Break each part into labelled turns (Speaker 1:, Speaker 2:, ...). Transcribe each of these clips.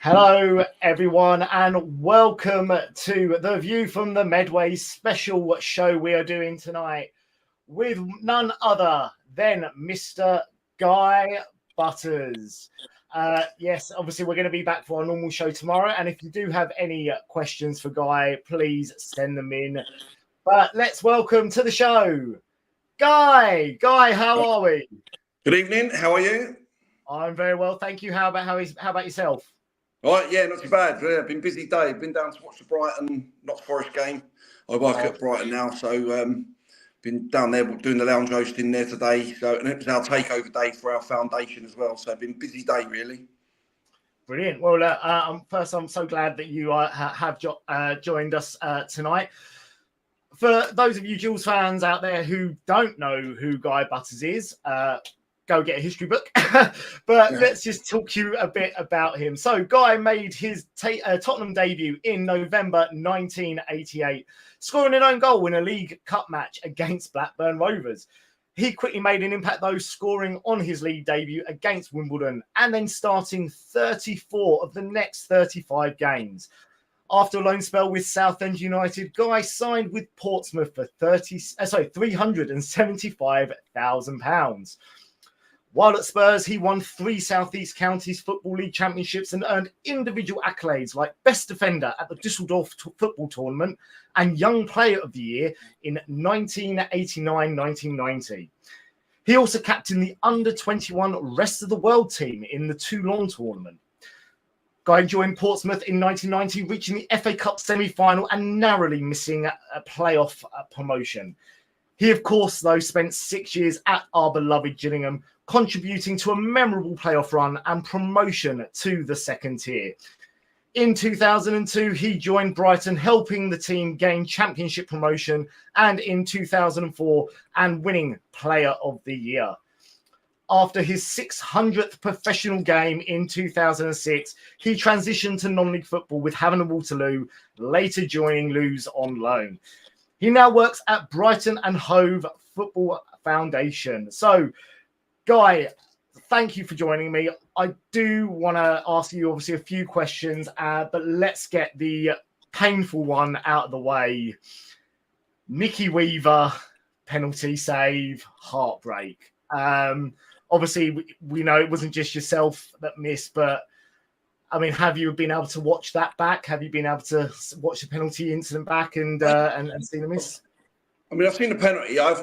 Speaker 1: Hello, everyone, and welcome to the View from the Medway special show we are doing tonight with none other than Mr. Guy Butters. Yes, obviously, we're going to be back for our normal show tomorrow. And if you do have any questions for Guy, please send them in. But let's welcome to the show, Guy. Guy, how are we?
Speaker 2: Good evening. How are you?
Speaker 1: I'm very well, thank you. How about yourself?
Speaker 2: All right, yeah, not too bad. Yeah, been a busy day. Been down to watch the Brighton, not Forest game. I work at Brighton now, so been down there doing the lounge hosting there today. So, and it was our takeover day for our foundation as well. So, been a busy day, really.
Speaker 1: Brilliant. Well, first, I'm so glad that you have joined us tonight. For those of you Jules fans out there who don't know who Guy Butters is, go get a history book. But let's just talk you a bit about him. So Guy made his Tottenham debut in November 1988, scoring an own goal in a League Cup match against Blackburn Rovers. He quickly made an impact, though, scoring on his league debut against Wimbledon and then starting 34 of the next 35 games. After a loan spell with Southend United, Guy signed with Portsmouth for £375,000. While at Spurs, he won 3 South East Counties Football League championships and earned individual accolades like Best Defender at the Düsseldorf Football Tournament and Young Player of the Year in 1989-1990. He also captained the Under-21 Rest of the World team in the Toulon Tournament. Guy joined Portsmouth in 1990, reaching the FA Cup semi-final and narrowly missing a playoff promotion. He, of course, though, spent 6 years at our beloved Gillingham, contributing to a memorable playoff run and promotion to the second tier. In 2002, he joined Brighton, helping the team gain championship promotion, and in 2004, and winning Player of the Year. After his 600th professional game in 2006, he transitioned to non-league football with Havant and Waterloo, later joining Lewes on loan. He now works at Brighton and Hove Football Foundation. So, Guy, thank you for joining me. I do want to ask you, obviously, a few questions, but let's get the painful one out of the way. Mickey Weaver, penalty save, heartbreak. Obviously, we know it wasn't just yourself that missed, but I mean, have you been able to watch that back? Have you been able to watch the penalty incident back and seen the miss?
Speaker 2: I mean, I've seen the penalty. I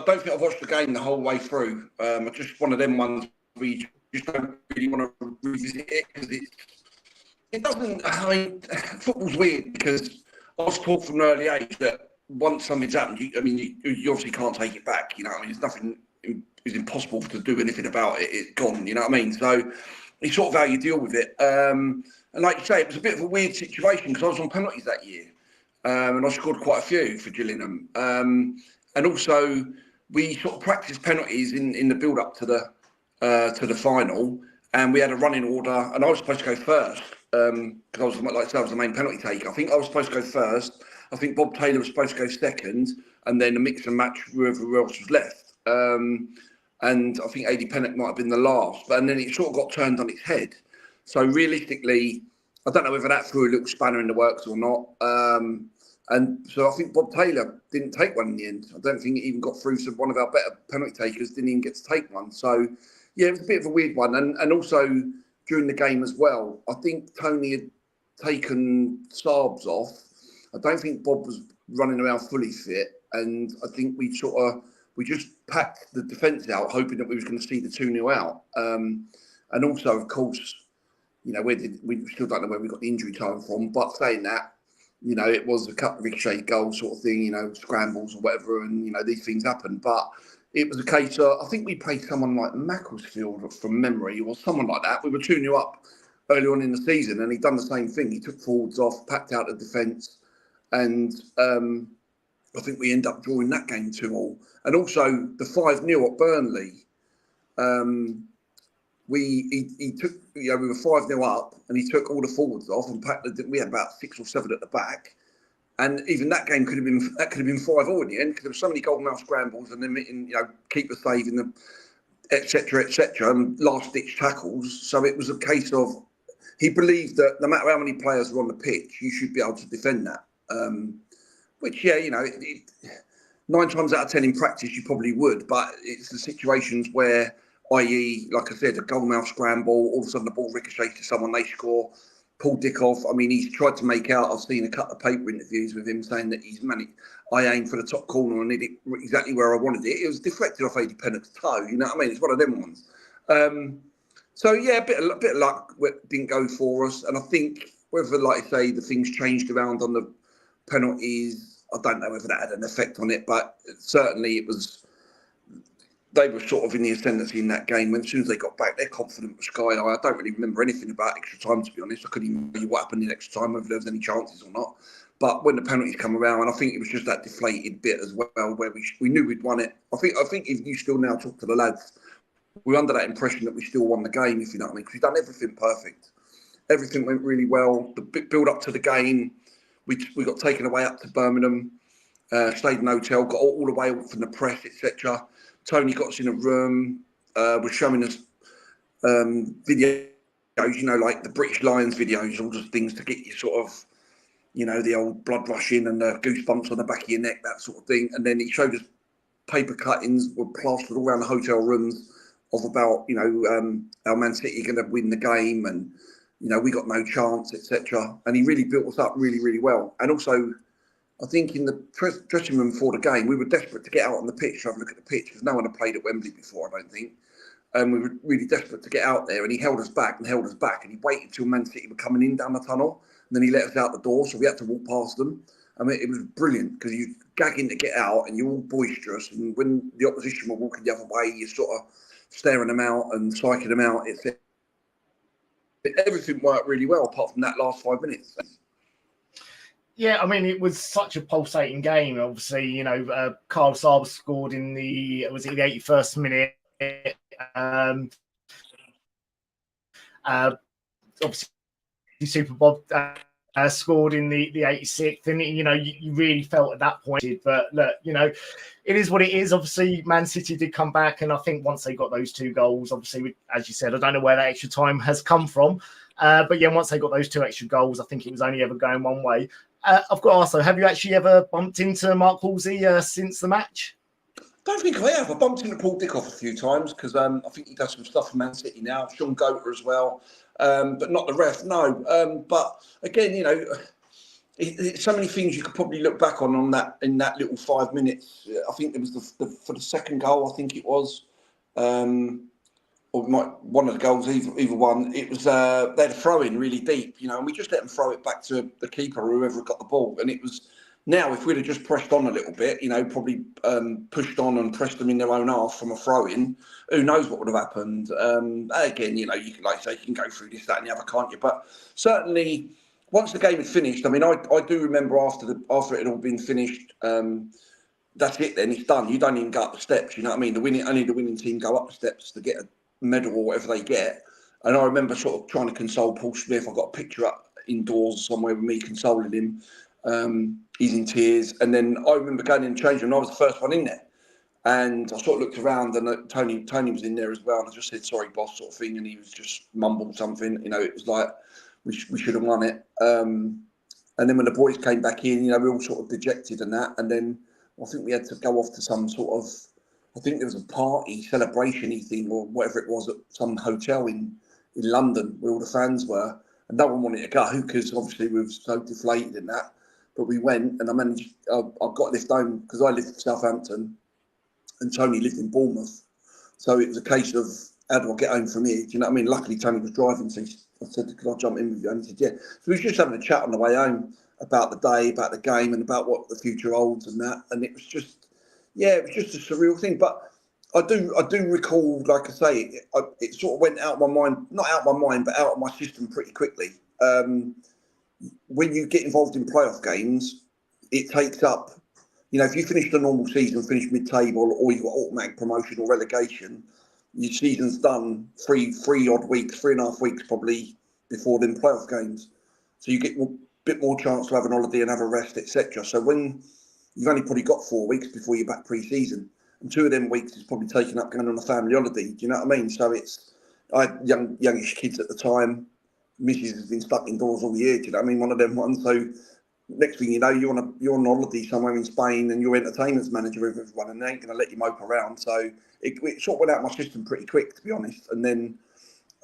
Speaker 2: don't think I've watched the game the whole way through. I just one of them ones where you just don't really want to revisit it because it doesn't. I mean, football's weird because I was taught from an early age that once something's happened, you obviously can't take it back. You know, I mean, there's nothing. It's impossible to do anything about it. It's gone. You know what I mean? So it's sort of how you deal with it. And like you say, it was a bit of a weird situation because I was on penalties that year. And I scored quite a few for Gillingham. And also, we sort of practiced penalties in the build-up to the final. And we had a running order. And I was supposed to go first because I was, like I said, I was the main penalty taker. I think I was supposed to go first. I think Bob Taylor was supposed to go second. And then a mix and match whoever else was left. And I think AD Pennock might have been the last. And then it sort of got turned on its head. So realistically, I don't know whether that threw a little spanner in the works or not. And so I think Bob Taylor didn't take one in the end. I don't think it even got through. So one of our better penalty takers didn't even get to take one. So, yeah, it was a bit of a weird one. And also during the game as well, I think Tony had taken Saabs off. I don't think Bob was running around fully fit. And I think we just packed the defence out, hoping that we was going to see the 2-0 out. And also, of course, you know, we still don't know where we got the injury time from. But saying that, you know, it was a cut ricochet goal sort of thing, you know, scrambles or whatever, and, you know, these things happen. But it was a case of, I think we played someone like Macclesfield from memory or someone like that. We were 2-0 up early on in the season and he'd done the same thing. He took forwards off, packed out the defence, and I think we end up drawing that game 2-2. And also the 5-0 at Burnley, he took, you know, we were 5-0 up and he took all the forwards off and packed we had about 6 or 7 at the back. And even that game could have been 5-0 in the end because there were so many goal-mouth scrambles and then, you know, keeper saving them, etc., and last-ditch tackles. So it was a case of he believed that no matter how many players are on the pitch, you should be able to defend that. Which, yeah, 9 times out of 10 in practice, you probably would, but it's the situations where, i.e., like I said, a goalmouth scramble, all of a sudden the ball ricochets to someone, they score, pull Dick off. I mean, he's tried to make out, I've seen a couple of paper interviews with him saying that I aimed for the top corner and hit it exactly where I wanted it. It was deflected off Eddie Pennock's toe, you know what I mean? It's one of them ones. So, yeah, a bit of luck didn't go for us. And I think whether, like I say, the things changed around on the penalties, I don't know whether that had an effect on it, but certainly they were sort of in the ascendancy in that game. When as soon as they got back, their confidence was sky high. I don't really remember anything about extra time, to be honest. I couldn't even tell you what happened in extra time, whether there was any chances or not. But when the penalties come around, I think it was just that deflated bit as well, where we knew we'd won it. I think if you still now talk to the lads, we're under that impression that we still won the game, if you know what I mean, because we've done everything perfect. Everything went really well. The build up to the game, we got taken away up to Birmingham, stayed in a hotel, got all the way from the press, etc. Tony got us in a room, was showing us videos, like the British Lions videos, all just things to get you sort of, the old blood rushing and the goosebumps on the back of your neck, that sort of thing. And then he showed us paper cuttings were plastered all around the hotel rooms of about, how Man City are going to win the game and, we got no chance, etc. And he really built us up really, really well. And also, I think in the dressing room before the game, we were desperate to get out on the pitch to have a look at the pitch because no one had played at Wembley before, I don't think. And we were really desperate to get out there. And he held us back. And he waited till Man City were coming in down the tunnel. And then he let us out the door. So we had to walk past them. I mean, it was brilliant because you gagging to get out and you're all boisterous. And when the opposition were walking the other way, you're sort of staring them out and psyching them out. Everything worked really well apart from that last 5 minutes.
Speaker 1: Yeah, I mean, it was such a pulsating game. Obviously, Carl Saba scored in the 81st minute. Obviously, Super Bob scored in the 86th, and you really felt at that point. But look, it is what it is. Obviously, Man City did come back, and I think once they got those 2 goals, obviously, as you said, I don't know where that extra time has come from, but yeah, once they got those 2 extra goals, I think it was only ever going one way. I've got to ask though, have you actually ever bumped into Mark Halsey since the match?
Speaker 2: I don't think I have. I bumped into Paul Dickoff a few times because I think he does some stuff for Man City now. Sean Goater as well, but not the ref. No, but again, it's so many things you could probably look back on that in that little 5 minutes. I think it was for the second goal. I think it was, or one of the goals, either one. It was they had a throw in really deep, and we just let them throw it back to the keeper or whoever got the ball, and it was. Now, if we'd have just pressed on a little bit, probably pushed on and pressed them in their own half from a throw-in, who knows what would have happened. Again, you can, like I say, you can go through this, that and the other, can't you? But certainly, once the game had finished, I mean, I do remember after it had all been finished, that's it then, it's done. You don't even go up the steps, you know what I mean? Only the winning team go up the steps to get a medal or whatever they get. And I remember sort of trying to console Paul Smith. I got a picture up indoors somewhere with me consoling him. He's in tears, and then I remember going in the change room and I was the first one in there, and I sort of looked around and Tony was in there as well, and I just said sorry boss sort of thing, and he was just mumbled something, it was like we should have won it, and then when the boys came back in, we were all sort of dejected and that, and then I think we had to go off to some sort of, I think there was a party celebration-y thing or whatever it was at some hotel in London where all the fans were, and no one wanted to go because obviously we were so deflated in that. But we went, and I got left home because I lived in Southampton and Tony lived in Bournemouth. So it was a case of, how do I get home from here? Do you know what I mean? Luckily, Tony was driving, so I said, could I jump in with you? And he said, yeah. So we was just having a chat on the way home about the day, about the game, and about what the future holds and that. And it was just, it was just a surreal thing. But I do recall, like I say, it sort of went out of my mind, not out of my mind, but out of my system pretty quickly. When you get involved in playoff games, it takes up, if you finish the normal season, finish mid-table, or you've got automatic promotion or relegation, your season's done 3.5 weeks probably before them playoff games. So you get a bit more chance to have an holiday and have a rest, etc. So when you've only probably got 4 weeks before you're back pre-season, and 2 of them weeks is probably taken up going on a family holiday. Do you know what I mean? So I had youngish kids at the time. missus has been stuck indoors all year. Do you know what I mean? One of them ones. So next thing you know, you're on holiday somewhere in Spain, and you're entertainment manager with everyone, and they ain't going to let you mope around. So it sort of went out of my system pretty quick, to be honest. And then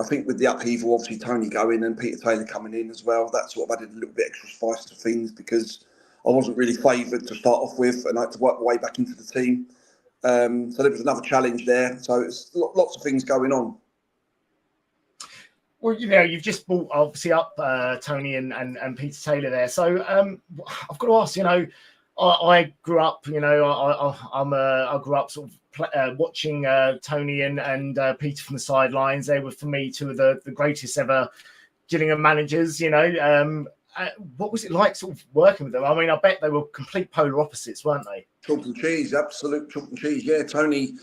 Speaker 2: I think with the upheaval, obviously Tony going and Peter Taylor coming in as well, that sort of added a little bit extra spice to things, because I wasn't really favoured to start off with, and I had to work my way back into the team. So there was another challenge there. So it's lots of things going on.
Speaker 1: Well, you've just brought obviously up Tony and Peter Taylor there. So I've got to ask, I grew up, I grew up sort of watching Tony and Peter from the sidelines. They were, for me, two of the greatest ever Gillingham managers. What was it like sort of working with them? I mean, I bet they were complete polar opposites, weren't they?
Speaker 2: Chalk and cheese, absolute chalk and cheese. Yeah, Tony,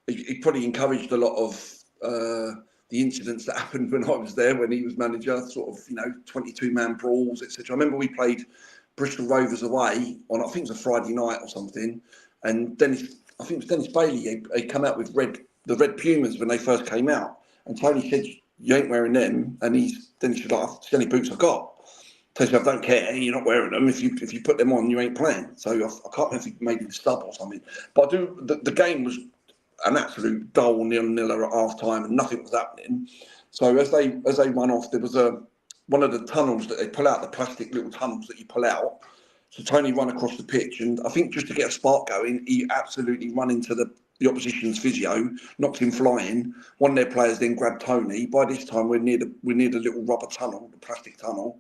Speaker 2: he probably encouraged a lot of the incidents that happened when I was there, when he was manager, sort of, 22-man brawls, etc. I remember we played Bristol Rovers away on, I think it was a Friday night or something, and Dennis Bailey, he come out with the red Pumas when they first came out, and Tony said, "You ain't wearing them," and Dennis was like, "It's the only boots I've got." Tony said, "I don't care, you're not wearing them. If you put them on, you ain't playing." So I can't remember if he made him stub or something, but the game was an absolute dull 0-0 at half time, and nothing was happening. So as they run off, there was one of the tunnels that they pull out, the plastic little tunnels that you pull out. So Tony ran across the pitch, and I think just to get a spark going, he absolutely run into the opposition's physio, knocked him flying. One of their players then grabbed Tony. By this time, we're near the little rubber tunnel, the plastic tunnel.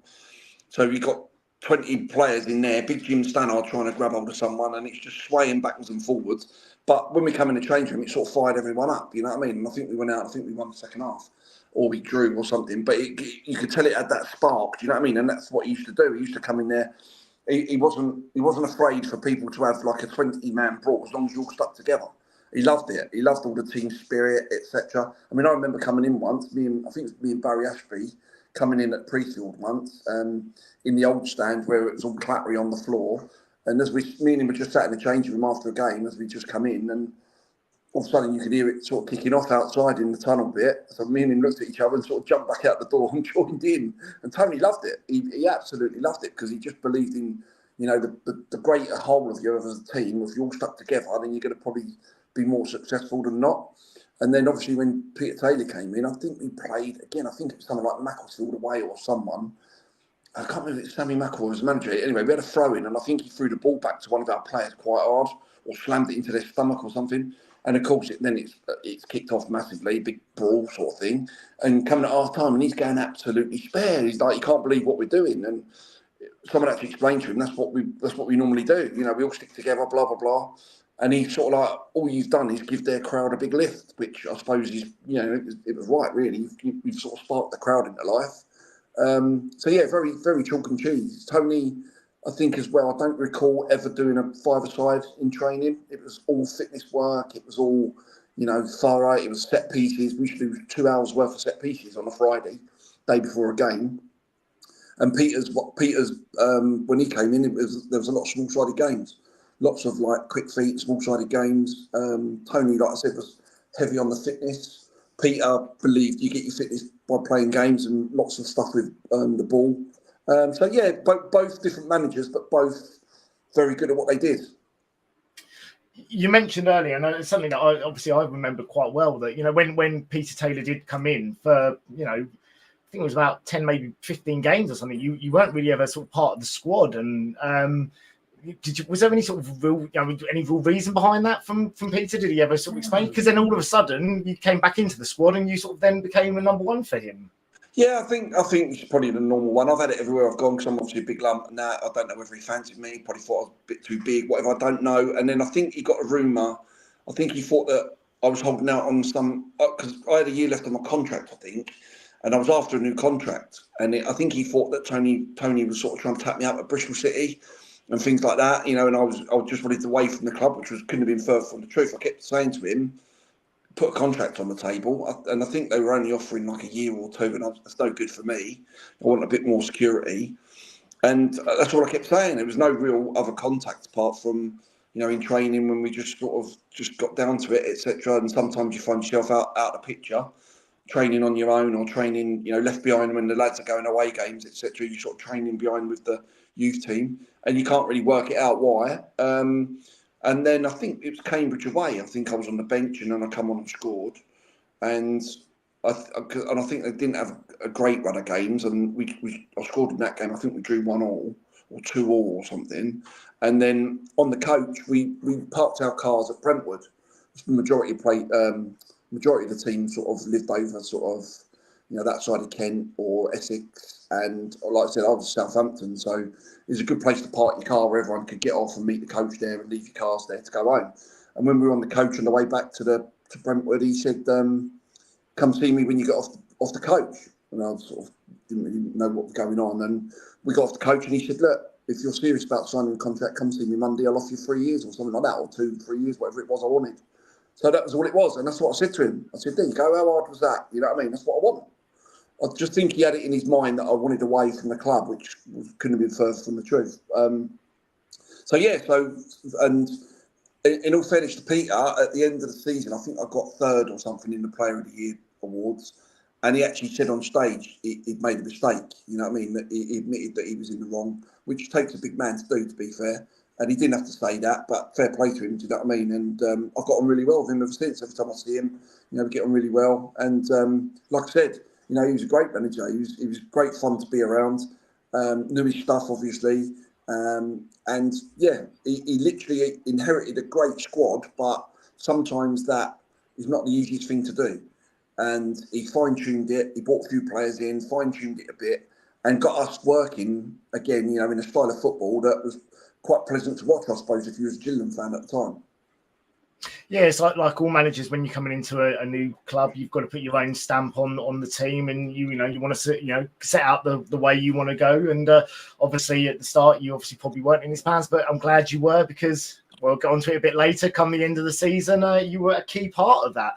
Speaker 2: So we got 20 players in there, big Jim Stannard trying to grab hold of someone, and it's just swaying backwards and forwards. But when we come in the change room, it sort of fired everyone up, you know what I mean? And I think we went out, I think we won the second half, or we drew or something. But you could tell it had that spark, do you know what I mean? And that's what he used to do. He used to come in there. He wasn't afraid for people to have like a 20-man brawl, as long as you all stuck together. He loved it. He loved all the team spirit, etc. I mean, I remember coming in once, I think it was me and Barry Ashby, coming in at Prefield once, in the old stand where it was all clattery on the floor. And as me and him were just sat in the changing room after a game, as we just come in, and all of a sudden you could hear it sort of kicking off outside in the tunnel bit. So me and him looked at each other and sort of jumped back out the door and joined in. And Tony loved it. He absolutely loved it, because he just believed in, the greater whole of you as a team. If you're all stuck together, then you're going to probably be more successful than not. And then obviously when Peter Taylor came in, I think we played, again, I think it was someone like Macclesfield away or someone. I can't remember if it's Sammy McElroy was the manager. Anyway, we had a throw in, and I think he threw the ball back to one of our players quite hard, or slammed it into their stomach or something. And of course, it's kicked off massively, big brawl sort of thing. And coming at half time, and he's going absolutely spare. He's like, "You can't believe what we're doing." And someone had to explain to him, that's what we normally do. We all stick together, blah blah blah. And he's sort of like, all you've done is give their crowd a big lift, which I suppose is, it was right, really. You've sort of sparked the crowd into life. So yeah, very, very chalk and cheese. Tony, I think as well, I don't recall ever doing a five-a-side in training. It was all fitness work. It was all, thorough. It was set pieces. We used to do 2 hours worth of set pieces on a Friday, day before a game. And Peter's when he came in, there was a lot of small-sided games. Lots of like quick feet, small-sided games. Tony, like I said, was heavy on the fitness. Peter believed you get your fitness by playing games, and lots of stuff with the ball. So yeah, both different managers, but both very good at what they did.
Speaker 1: You mentioned earlier, and it's something that I remember quite well, that when Peter Taylor did come in for I think it was about 10, maybe 15 games or something. You weren't really ever sort of part of the squad, and was there any sort of any real reason behind that from Peter? Did he ever sort of explain? Because then all of a sudden you came back into the squad and you sort of then became the number one for him.
Speaker 2: Yeah, I think it's probably the normal one. I've had it everywhere I've gone, because I'm obviously a big lump, and that I don't know whether he fancied me. Probably thought I was a bit too big, whatever. I don't know. And then I think he got a rumour. I think he thought that I was holding out on some, because I had a year left on my contract, I think, and I was after a new contract. And I think he thought that Tony was sort of trying to tap me up at Bristol City and things like that, and I was just wanted away from the club, which couldn't have been further from the truth. I kept saying to him, put a contract on the table, and I think they were only offering like a year or two, and that's no good for me. I want a bit more security, and that's what I kept saying. There was no real other contact apart from in training, when we just sort of got down to it, etc. And sometimes you find yourself out of the picture, training on your own or training, left behind when the lads are going away games, etc. You sort of training behind with the youth team, and you can't really work it out why. And then I think it was Cambridge away. I think I was on the bench, and then I come on and scored. And I think they didn't have a great run of games, and I scored in that game. I think we drew 1-1 or 2-2 or something. And then on the coach, we parked our cars at Brentwood. The majority of the team sort of lived over sort of, that side of Kent or Essex. And like I said, I was Southampton, so it was a good place to park your car where everyone could get off and meet the coach there and leave your cars there to go home. And when we were on the coach on the way back to Brentwood, he said, come see me when you get off the coach. And I sort of didn't really know what was going on. And we got off the coach and he said, look, if you're serious about signing a contract, come see me Monday. I'll offer you 3 years or something like that, or 2-3 years, whatever it was I wanted. So that was all it was. And that's what I said to him. I said, there you go, how hard was that? You know what I mean? That's what I want. I just think he had it in his mind that I wanted away from the club, which couldn't have been further from the truth. And in all fairness to Peter, at the end of the season, I think I got third or something in the Player of the Year awards. And he actually said on stage he'd made a mistake. You know what I mean? That he admitted that he was in the wrong, which takes a big man to do, to be fair. And he didn't have to say that, but fair play to him, do you know what I mean? And I've got on really well with him ever since. Every time I see him, we get on really well. And like I said, he was a great manager. He was great fun to be around. Knew his stuff, obviously. And yeah, he literally inherited a great squad, but sometimes that is not the easiest thing to do. And he fine-tuned it. He brought a few players in, fine-tuned it a bit, and got us working again, in a style of football that was quite pleasant to watch, I suppose, if you was a Gillingham fan at the time.
Speaker 1: Yeah, it's like all managers when you're coming into a new club, you've got to put your own stamp on the team, and you want to set out the way you want to go. And obviously at the start, you obviously probably weren't in his plans, but I'm glad you were, because we'll go on to it a bit later. Come the end of the season, you were a key part of that.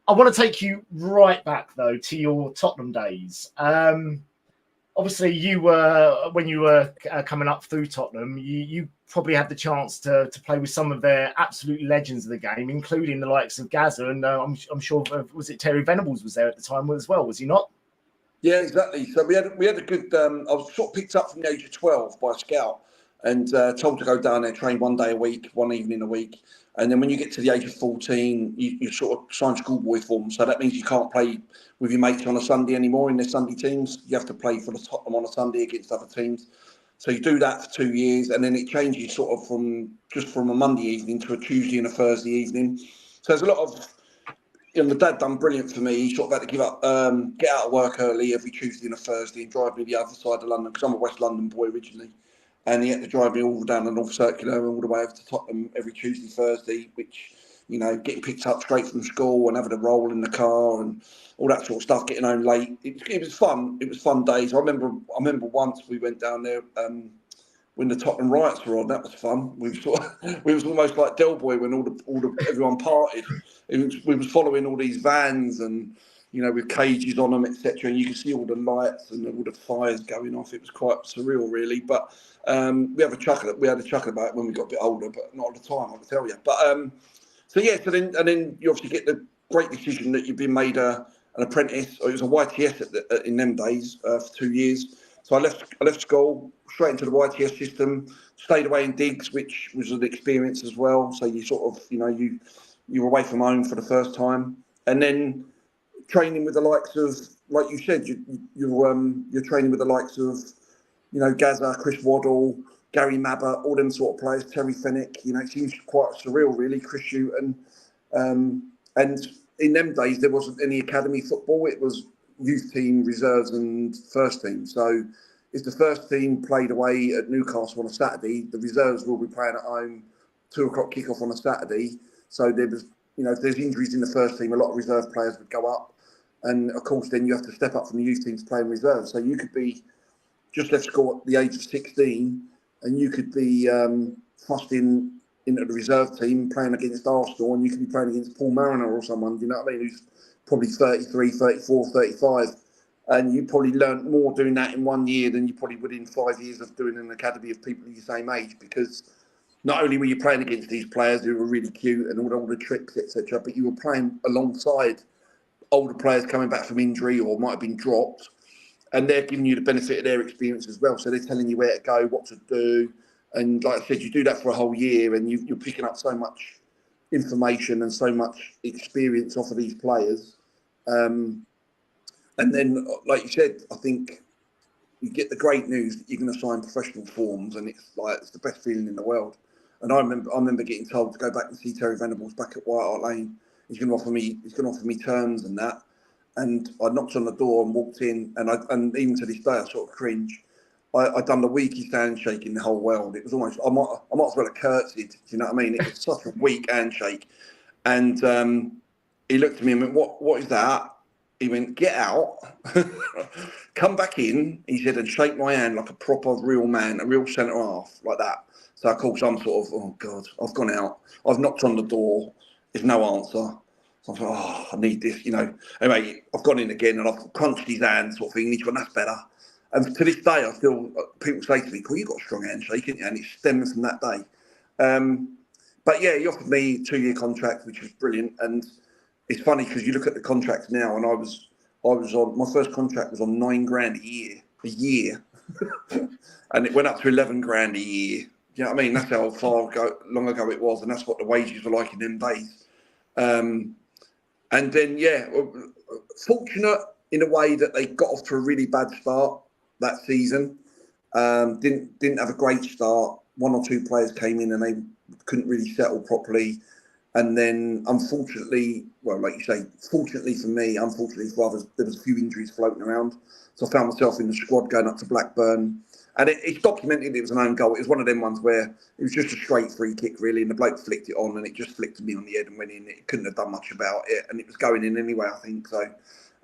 Speaker 1: I want to take you right back though to your Tottenham days. Obviously, when you were coming up through Tottenham, you probably had the chance to play with some of their absolute legends of the game, including the likes of Gazza, and I'm sure, was it Terry Venables was there at the time as well, was he not?
Speaker 2: Yeah, exactly. So we had a good. I was sort of picked up from the age of 12 by a scout and told to go down there, train 1 day a week, 1 evening a week. And then when you get to the age of 14, you sort of sign schoolboy forms. So that means you can't play with your mates on a Sunday anymore in their Sunday teams. You have to play for the Tottenham on a Sunday against other teams. So you do that for 2 years, and then it changes sort of from a Monday evening to a Tuesday and a Thursday evening. So there's a lot of, my dad done brilliant for me. He sort of had to give up, get out of work early every Tuesday and a Thursday and drive me the other side of London, because I'm a West London boy originally. And he had to drive me all down the North Circular and all the way over to Tottenham every Tuesday, Thursday, which, getting picked up straight from school and having a roll in the car and all that sort of stuff, getting home late. It was fun. It was fun days. I remember once we went down there when the Tottenham riots were on. That was fun. We was almost like Del Boy when everyone parted. We was following all these vans and, with cages on them, etc. And you could see all the lights and all the fires going off. It was quite surreal, really. But we had a chuckle about it when we got a bit older, but not at the time, I can tell you. But so then you obviously get the great decision that you've been made an apprentice. It was a YTS in them days for 2 years. So I left school straight into the YTS system. Stayed away in digs, which was an experience as well. So you sort of you were away from home for the first time, and then training with the likes of, like you said, you're training with the likes of, Gazza, Chris Waddle, Gary Mabber, all them sort of players, Terry Fennick. It seems quite surreal, really, Chris Hughton. And in them days, there wasn't any academy football. It was youth team, reserves and first team. So if the first team played away at Newcastle on a Saturday, the reserves will be playing at home, 2 o'clock kickoff on a Saturday. So there was, if there's injuries in the first team, a lot of reserve players would go up. And of course, then you have to step up from the youth teams playing reserves. So you could be just left school at the age of 16 and you could be thrust into the reserve team playing against Arsenal, and you could be playing against Paul Mariner or someone, you know what I mean, who's probably 33, 34, 35. And you probably learnt more doing that in 1 year than you probably would in 5 years of doing an academy of people of your same age, because not only were you playing against these players who were really cute and all the tricks, etc., but you were playing alongside older players coming back from injury or might have been dropped, and they're giving you the benefit of their experience as well. So they're telling you where to go, what to do. And like I said, you do that for a whole year and you're picking up so much information and so much experience off of these players. And then, like you said, I think you get the great news that you're going to sign professional forms, and it's the best feeling in the world. And I remember getting told to go back and see Terry Venables back at White Hart Lane. He's going to offer me terms and that. And I knocked on the door and walked in, and even to this day I sort of cringe. I'd done the weakest handshake in the whole world. It was almost I might as well have curtsied. Do you know what I mean? It was such a weak handshake. And he looked at me and went, "What is that?" He went, "Get out, come back in." He said, "And shake my hand like a proper real man, a real centre half, like that." So of course I'm sort of, oh God, I've gone out. I've knocked on the door. There's no answer. So I thought, oh, I need this, Anyway, I've gone in again and I've crunched his hand, sort of thing. And he's gone, "That's better." And to this day, I still, people say to me, "Cool, you've got a strong handshake, haven't you?" And it stems from that day. But yeah, he offered me a 2-year contract, which was brilliant. And it's funny because you look at the contracts now, and I was on, my first contract was on £9,000 a year, and it went up to 11 grand a year. You know what I mean? That's how long ago it was, and that's what the wages were like in them days. And then, yeah, fortunate in a way that they got off to a really bad start that season. Didn't have a great start. 1 or 2 players came in and they couldn't really settle properly. And then, unfortunately, well, like you say, fortunately for me, unfortunately for others, there was a few injuries floating around. So I found myself in the squad going up to Blackburn. And it's documented it was an own goal. It was one of them ones where it was just a straight free kick, really, and the bloke flicked it on, and it just flicked me on the head and went in. It couldn't have done much about it, and it was going in anyway, I think. So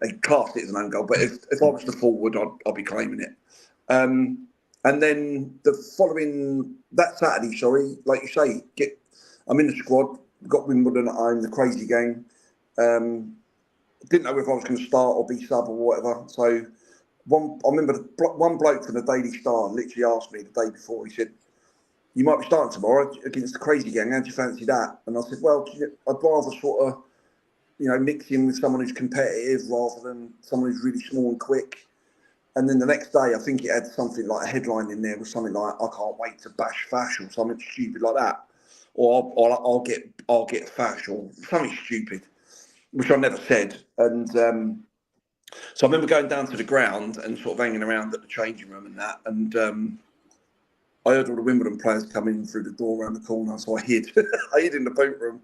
Speaker 2: they classed it as an own goal. But if I was the forward, I'd be claiming it. And then that Saturday, like you say, I'm in the squad, got Wimbledon at home, the crazy game. Didn't know if I was going to start or be sub or whatever. So I remember one bloke from the Daily Star literally asked me the day before. He said, "You might be starting tomorrow against the crazy gang. How do you fancy that?" And I said, "Well, I'd rather sort of, mix in with someone who's competitive rather than someone who's really small and quick." And then the next day, I think it had something like a headline in there with something like, "I can't wait to bash Fash," or something stupid like that, or I'll get Fash, or something stupid, which I never said. And so I remember going down to the ground and sort of hanging around at the changing room and that. And I heard all the Wimbledon players come in through the door around the corner. So I hid. I hid in the boot room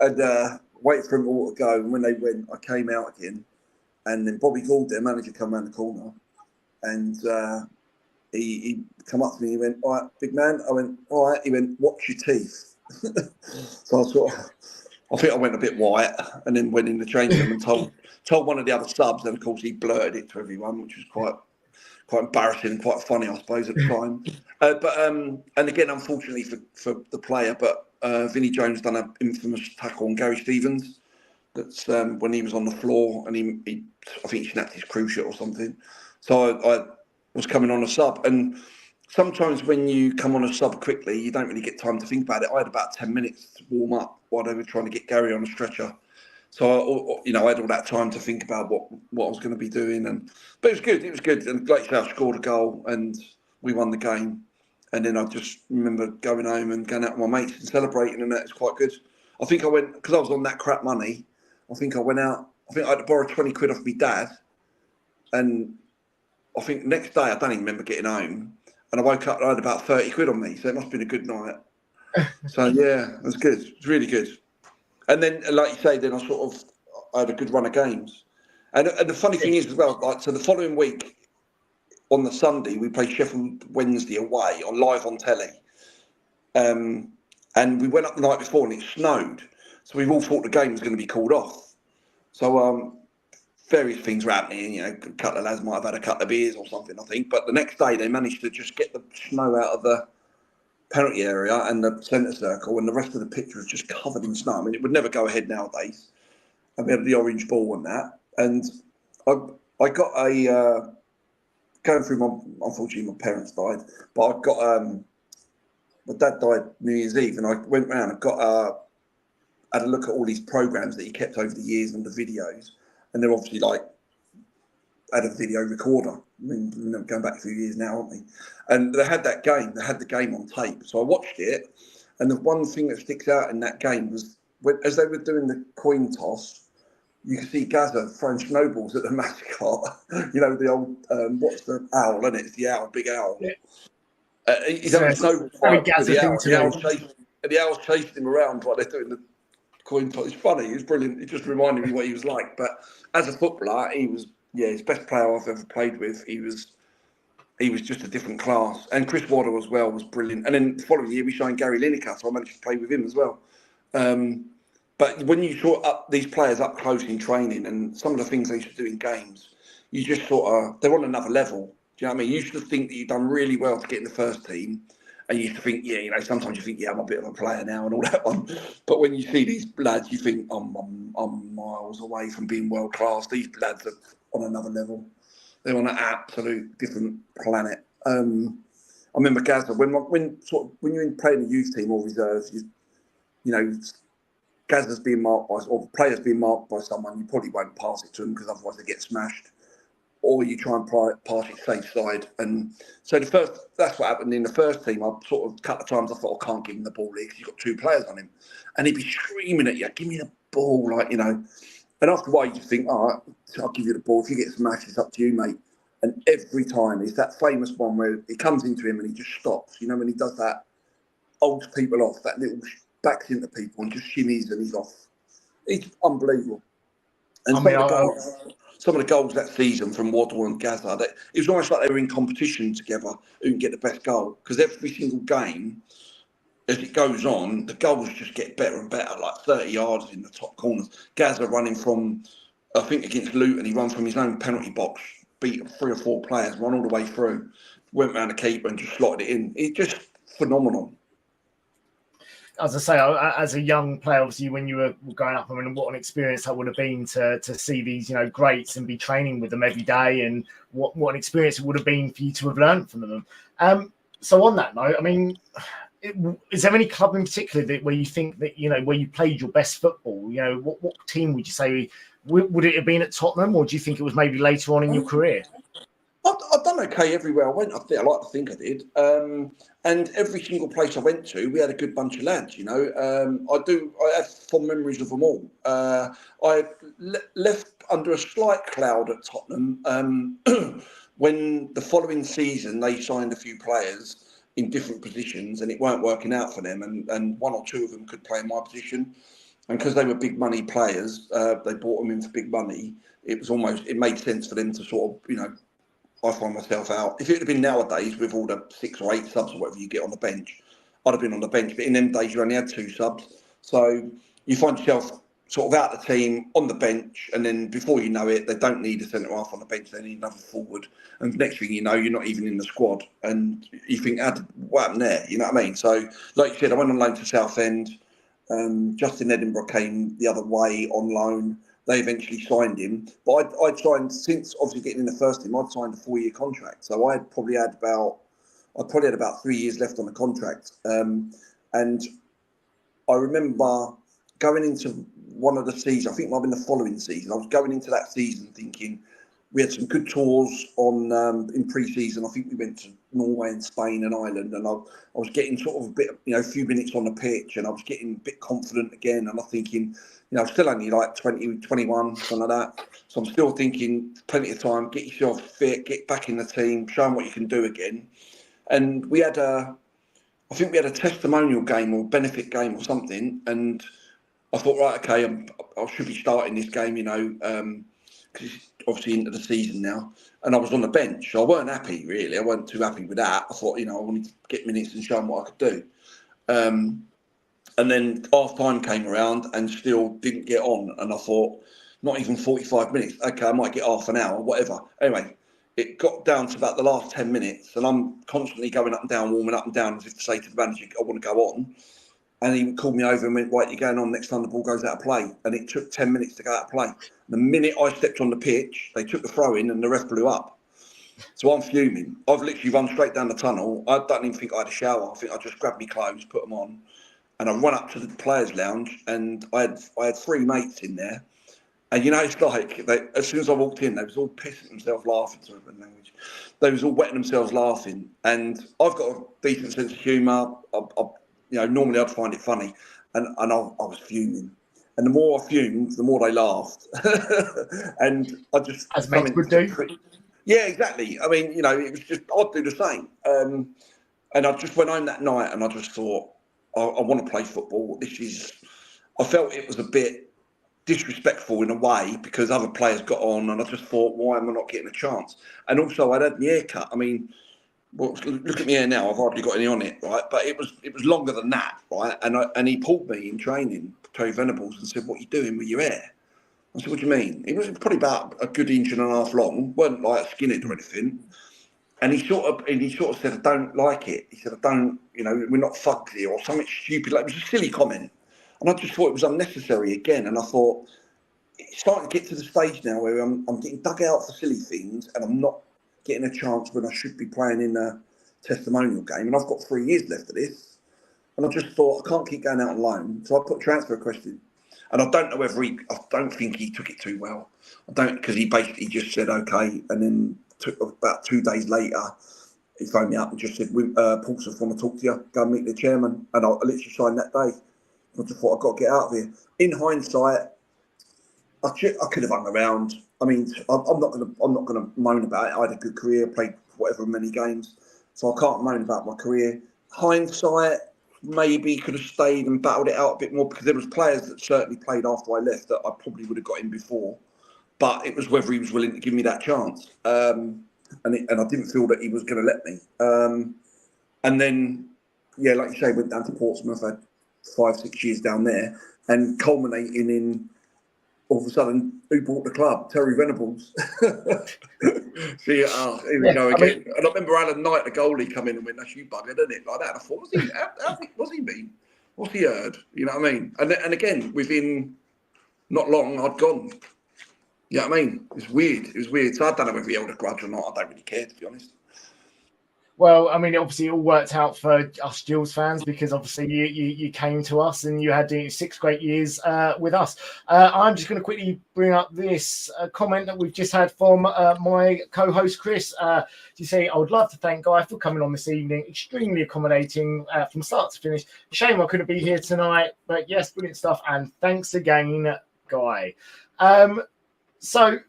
Speaker 2: and waited for them all to go. And when they went, I came out again. And then Bobby Gould, their manager, come around the corner. And he come up to me. He went, "All right, big man." I went, "All right." He went, "Watch your teeth." So I think I went a bit white and then went in the changing room and told one of the other subs, and of course he blurted it to everyone, which was quite embarrassing and quite funny, I suppose, at the time. And again, unfortunately for the player, but Vinnie Jones done an infamous tackle on Gary Stevens. That's when he was on the floor, and he I think he snapped his cruciate or something. So I was coming on a sub, and sometimes when you come on a sub quickly, you don't really get time to think about it. I had about 10 minutes to warm up while they were trying to get Gary on a stretcher. So, I had all that time to think about what I was going to be doing. But it was good. It was good. And like you say, I scored a goal and we won the game. And then I just remember going home and going out with my mates and celebrating, and that was quite good. I think I went, because I was on that crap money, I think I went out, I think I had to borrow 20 quid off my dad. And I think the next day, I don't even remember getting home. And I woke up and I had about 30 quid on me. So it must have been a good night. So, yeah, it was good. It was really good. And then, like you say, then I had a good run of games. And the funny thing is as well, so the following week, on the Sunday, we played Sheffield Wednesday away, live on telly. And we went up the night before and it snowed. So we all thought the game was going to be called off. So various things were happening. A couple of lads might have had a couple of beers or something, I think. But the next day, they managed to just get the snow out of the penalty area and the centre circle, and the rest of the pitch was just covered in snow. I mean, it would never go ahead nowadays. And we had the orange ball and that. And I got going through unfortunately my parents died, but I got, my dad died New Year's Eve, and I went round and had a look at all these programmes that he kept over the years and the videos. and they're obviously like had a video recorder. I mean, we're going back a few years now, aren't we? And they had that game. They had the game on tape. So I watched it, and the one thing that sticks out in that game was as they were doing the coin toss, you could see Gaza throwing snowballs at the mascot. You know, the old what's the owl? Isn't it? It's the owl, big owl.
Speaker 1: Yeah.
Speaker 2: He's having a snowball fight with the owl. The owl's chasing him around while they're doing the coin toss. It's funny. It's brilliant. It just reminded me what he was like. But as a footballer, he was. Yeah, he's the best player I've ever played with. He was just a different class. And Chris Waddle as well was brilliant. And then the following year, we signed Gary Lineker, so I managed to play with him as well. But when you saw these players up close in training and some of the things they used to do in games, you just they're on another level. Do you know what I mean? You used to think that you'd done really well to get in the first team. And you used to think, yeah, you know, sometimes you think, yeah, I'm a bit of a player now and all that one. But when you see these lads, you think, I'm miles away from being world class. These lads are on another level. They're on an absolute different planet. I remember Gaza, when you're playing a youth team or reserves, you know, Gaza's being marked by, or players being marked by someone, you probably won't pass it to them because otherwise they get smashed. Or you try and pass it safe side. And so that's what happened in the first team. I sort of a couple of times I thought, I can't give him the ball here because you've got two players on him. And he'd be screaming at you, give me the ball, like, you know. And after a while, you just think, all right, I'll give you the ball. If you get smashed, it's up to you, mate. And every time, it's that famous one where it comes into him and he just stops. You know, when he does that, holds people off, that little backs into people and just shimmies and he's off. It's unbelievable. And some of the goals that season from Waddle and Gaza, it was almost like they were in competition together who can get the best goal. Because every single game, as it goes on, the goals just get better and better, like 30 yards in the top corners. Gaza running from, I think against Luton, he ran from his own penalty box, beat 3 or 4 players, ran all the way through, went round the keeper and just slotted it in. It's just phenomenal.
Speaker 1: As I say, as a young player, obviously, when you were growing up, I mean, what an experience that would have been to see these, you know, greats and be training with them every day, and what an experience it would have been for you to have learned from them. So on that note, I mean, is there any club in particular where you think that, you know, where you played your best football? You know, what team would you say? Would it have been at Tottenham, or do you think it was maybe later on in your career?
Speaker 2: I've done okay everywhere I went. I like to think I did. And every single place I went to, we had a good bunch of lads, you know. I have fond memories of them all. I left under a slight cloud at Tottenham when the following season they signed a few players in different positions and it weren't working out for them. And 1 or 2 of them could play in my position. And because they were big money players, they brought them in for big money. It made sense for them to sort of, you know, I find myself out. If it had been nowadays with all the 6 or 8 subs or whatever you get on the bench, I'd have been on the bench. But in them days, you only had 2 subs. So you find yourself sort of out the team, on the bench, and then before you know it, they don't need a centre-half on the bench, they need another forward. And next thing you know, you're not even in the squad. And you think, what happened there? You know what I mean? So, like you said, I went on loan to Southend. Justin Edinburgh came the other way on loan. They eventually signed him, but I'd signed, since obviously getting in the first team, I'd signed a 4-year contract. So I probably had about 3 years left on the contract. And I remember going into one of the seasons, I think it might have been the following season. I was going into that season thinking we had some good tours on in pre-season. I think we went to Norway and Spain and Ireland, and I was getting sort of a bit, you know, a few minutes on the pitch, and I was getting a bit confident again. And I'm thinking, you know, I'm still only like 20, 21, something like that. So I'm still thinking, plenty of time, get yourself fit, get back in the team, show them what you can do again. And we had I think we had a testimonial game or benefit game or something. And I thought, right, okay, I should be starting this game, you know, because it's obviously into the season now. And I was on the bench. So I weren't happy, really. I weren't too happy with that. I thought, you know, I wanted to get minutes and show them what I could do. And then half-time came around and still didn't get on. And I thought, not even 45 minutes. Okay, I might get half an hour, whatever. Anyway, it got down to about the last 10 minutes. And I'm constantly going up and down, warming up and down, as if to say to the manager, I want to go on. And he called me over and went, right, you're going on next time the ball goes out of play. And it took 10 minutes to go out of play. The minute I stepped on the pitch, they took the throw in and the ref blew up. So I'm fuming. I've literally run straight down the tunnel. I don't even think I had a shower. I think I just grabbed my clothes, put them on. And I run up to the players' lounge, and I had 3 mates in there. And it's like as soon as I walked in, they was all pissing themselves laughing. Sorry for the language. They was all wetting themselves laughing. And I've got a decent sense of humour. Normally I'd find it funny, and I was fuming. And the more I fumed, the more they laughed. And I just
Speaker 1: as mates would do.
Speaker 2: Yeah, exactly. I mean, it was just I'd do the same. And I just went home that night, and I just thought, I want to play football. I felt it was a bit disrespectful in a way because other players got on, and I just thought, why am I not getting a chance? And also, I'd had my hair cut. I mean, look at me hair now. I've hardly got any on it, right? But it was longer than that, right? And he pulled me in training, Terry Venables, and said, "What are you doing with your hair?" I said, "What do you mean?" It was probably about a good inch and a half long. Weren't like skinhead or anything. And he sort of said, "I don't like it." He said, "I don't, we're not thugs here," or something stupid. Like, it was a silly comment. And I just thought it was unnecessary again. And I thought, it's starting to get to the stage now where I'm getting dug out for silly things, and I'm not getting a chance when I should be playing in a testimonial game. And I've got 3 years left of this. And I just thought, I can't keep going out on loan. So I put a transfer request in. And I don't know I don't think he took it too well. Because he basically just said, okay. And then about 2 days later, he phoned me up and just said, Portsmouth want to talk to you. Go and meet the chairman. And I literally signed that day. I just thought, I've got to get out of here. In hindsight, I could have hung around. I mean, I'm not gonna moan about it. I had a good career, played whatever many games, so I can't moan about my career. Hindsight, maybe could have stayed and battled it out a bit more, because there was players that certainly played after I left that I probably would have got in before, but it was whether he was willing to give me that chance. And I didn't feel that he was going to let me. And then, yeah, like you say, went down to Portsmouth. I had 5-6 years down there, and culminating in, all of a sudden, who bought the club? Terry Venables. See, here we go again. And I remember Alan Knight, the goalie, come in and went, "That's you buggered, isn't it?" Like that. I thought, what's he mean? What's he heard? You know what I mean? And again, within not long, I'd gone. You know what I mean? It's weird. It was weird. So I don't know whether he held a grudge or not. I don't really care, to be honest.
Speaker 1: Well, I mean, obviously it all worked out for us Gills fans, because obviously you came to us and you had 6 great years with us. I'm just going to quickly bring up this comment that we've just had from my co-host Chris. You say, "I would love to thank Guy for coming on this evening. Extremely accommodating from start to finish. Shame I couldn't be here tonight, but yes, brilliant stuff. And thanks again, Guy." So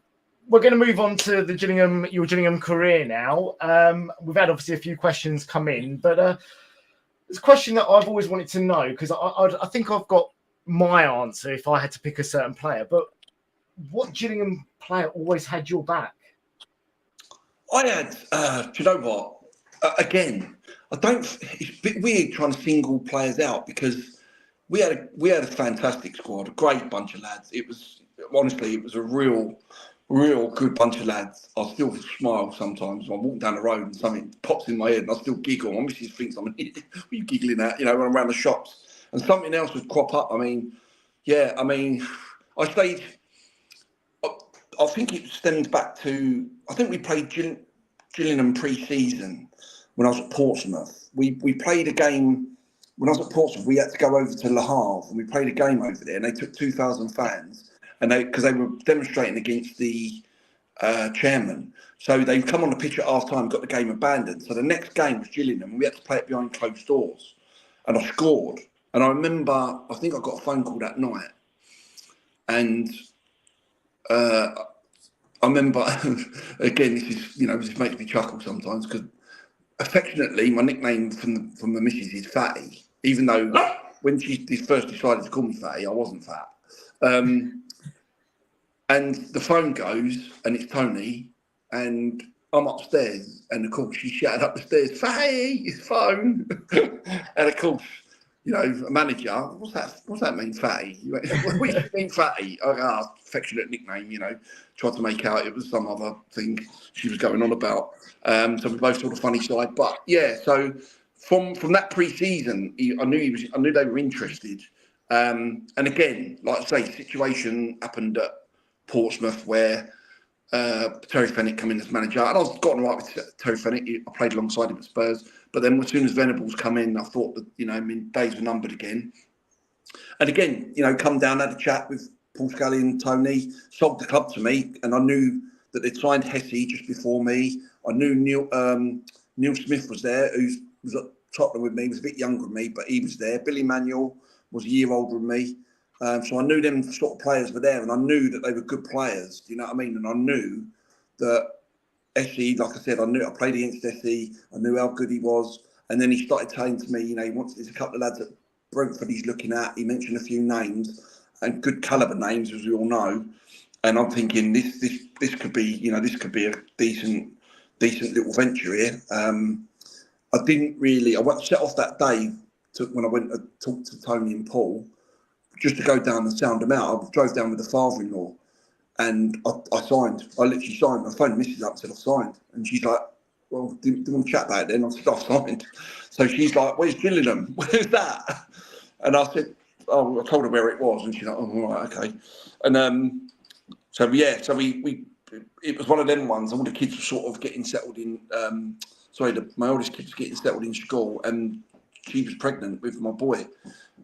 Speaker 1: we're going to move on to your Gillingham career now. We've had obviously a few questions come in, but there's a question that I've always wanted to know, because I think I've got my answer if I had to pick a certain player. But what Gillingham player always had your back?
Speaker 2: I had, do you know what? Again, it's a bit weird trying to single players out, because we had a fantastic squad, a great bunch of lads. It was a real good bunch of lads. I still smile sometimes when I walk down the road and something pops in my head and I still giggle. My missus thinks I'm an idiot. What are you giggling at? When I'm around the shops and something else would crop up. I stayed. I think it stemmed back to, I think we played Gillingham pre-season when I was at Portsmouth. We played a game when I was at Portsmouth. We had to go over to Le Havre and we played a game over there, and they took 2,000 fans. And because they were demonstrating against the chairman. So they come on the pitch at half time, got the game abandoned. So the next game was Gillingham, and we had to play it behind closed doors. And I scored. And I remember, I think I got a phone call that night. And I remember, again, this makes me chuckle sometimes, because affectionately, my nickname from the missus is Fatty, even though when she first decided to call me Fatty, I wasn't fat. And the phone goes, and it's Tony, and I'm upstairs, and of course she shouted up the stairs, "Fatty, his phone!" And of course, a manager, what's that mean, Fatty? What do you mean, Fatty? Affectionate nickname, tried to make out it was some other thing she was going on about. So we both saw the funny side, but yeah. So from that pre-season, I knew they were interested. And again, like I say, situation happened at Portsmouth where Terry Fenwick come in as manager, and I was gotten right with Terry Fenwick. I played alongside him at Spurs, but then as soon as Venables come in, I thought that days were numbered again. And again, come down, had a chat with Paul Scallion, Tony, sold the club to me, and I knew that they'd signed Hesse just before me. I knew Neil Smith was there, who was at Tottenham with me. He was a bit younger than me, but he was there. Billy Manuel was a year older than me. So I knew them sort of players were there, and I knew that they were good players. You know what I mean? And I knew that Essie, like I said, I played against Essie. I knew how good he was. And then he started saying to me, you know, there's a couple of lads at Brentford he's looking at. He mentioned a few names, and good calibre names, as we all know. And I'm thinking this could be, you know, this could be a decent little venture here. I went set off that day when I went to talk to Tony and Paul, just to go down and sound them out. I drove down with the father-in-law, and I signed. I literally signed. I phoned Mrs. up and said I've signed, and she's like, "Well, didn't want to chat about it then?" I said I've signed. So she's like, "Where's Gillingham? Where's that?" And I said, "Oh," I told her where it was, and she's like, "Oh, all right, okay." And so it was one of them ones. All the kids were sort of getting settled in. My oldest kid was getting settled in school, and she was pregnant with my boy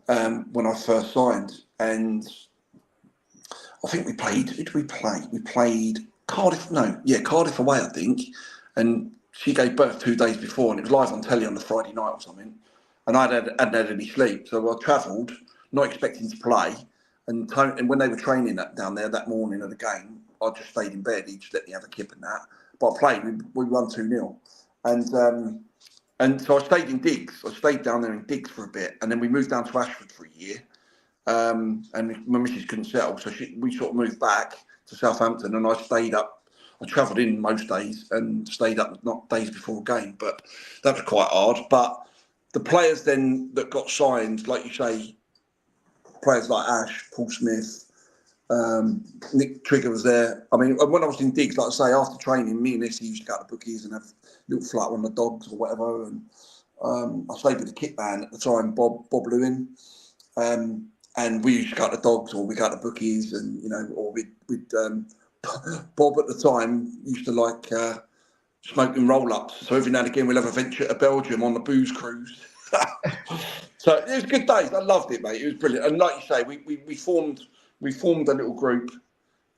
Speaker 2: when I first signed. And I think we played. Who did we play? We played Cardiff. No, yeah, Cardiff away, I think. And she gave birth 2 days before, and it was live on telly on the Friday night or something. And I hadn't had any sleep, so I travelled, not expecting to play. And when they were training down there that morning of the game, I just stayed in bed. He just let me have a kip and that. But I played. We won 2-0. And so I stayed in Diggs. I stayed down there in Diggs for a bit, and then we moved down to Ashford for a year. And my missus couldn't settle, so we sort of moved back to Southampton, and I stayed up. I travelled in most days and stayed up not days before a game, but that was quite hard. But the players then that got signed, like you say, players like Ash, Paul Smith, Nick Trigger was there. I mean, when I was in Diggs, like I say, after training, me and Essie used to go to the bookies and have a little flat on the dogs or whatever. And I stayed with the kit man at the time, Bob Lewin. And we used to go to the dogs, or we go to the bookies, and you know, or we'd Bob at the time used to like smoking roll-ups. So every now and again we'll have a venture to Belgium on the booze cruise. So it was good days. I loved it, mate. It was brilliant. And like you say, we formed a little group.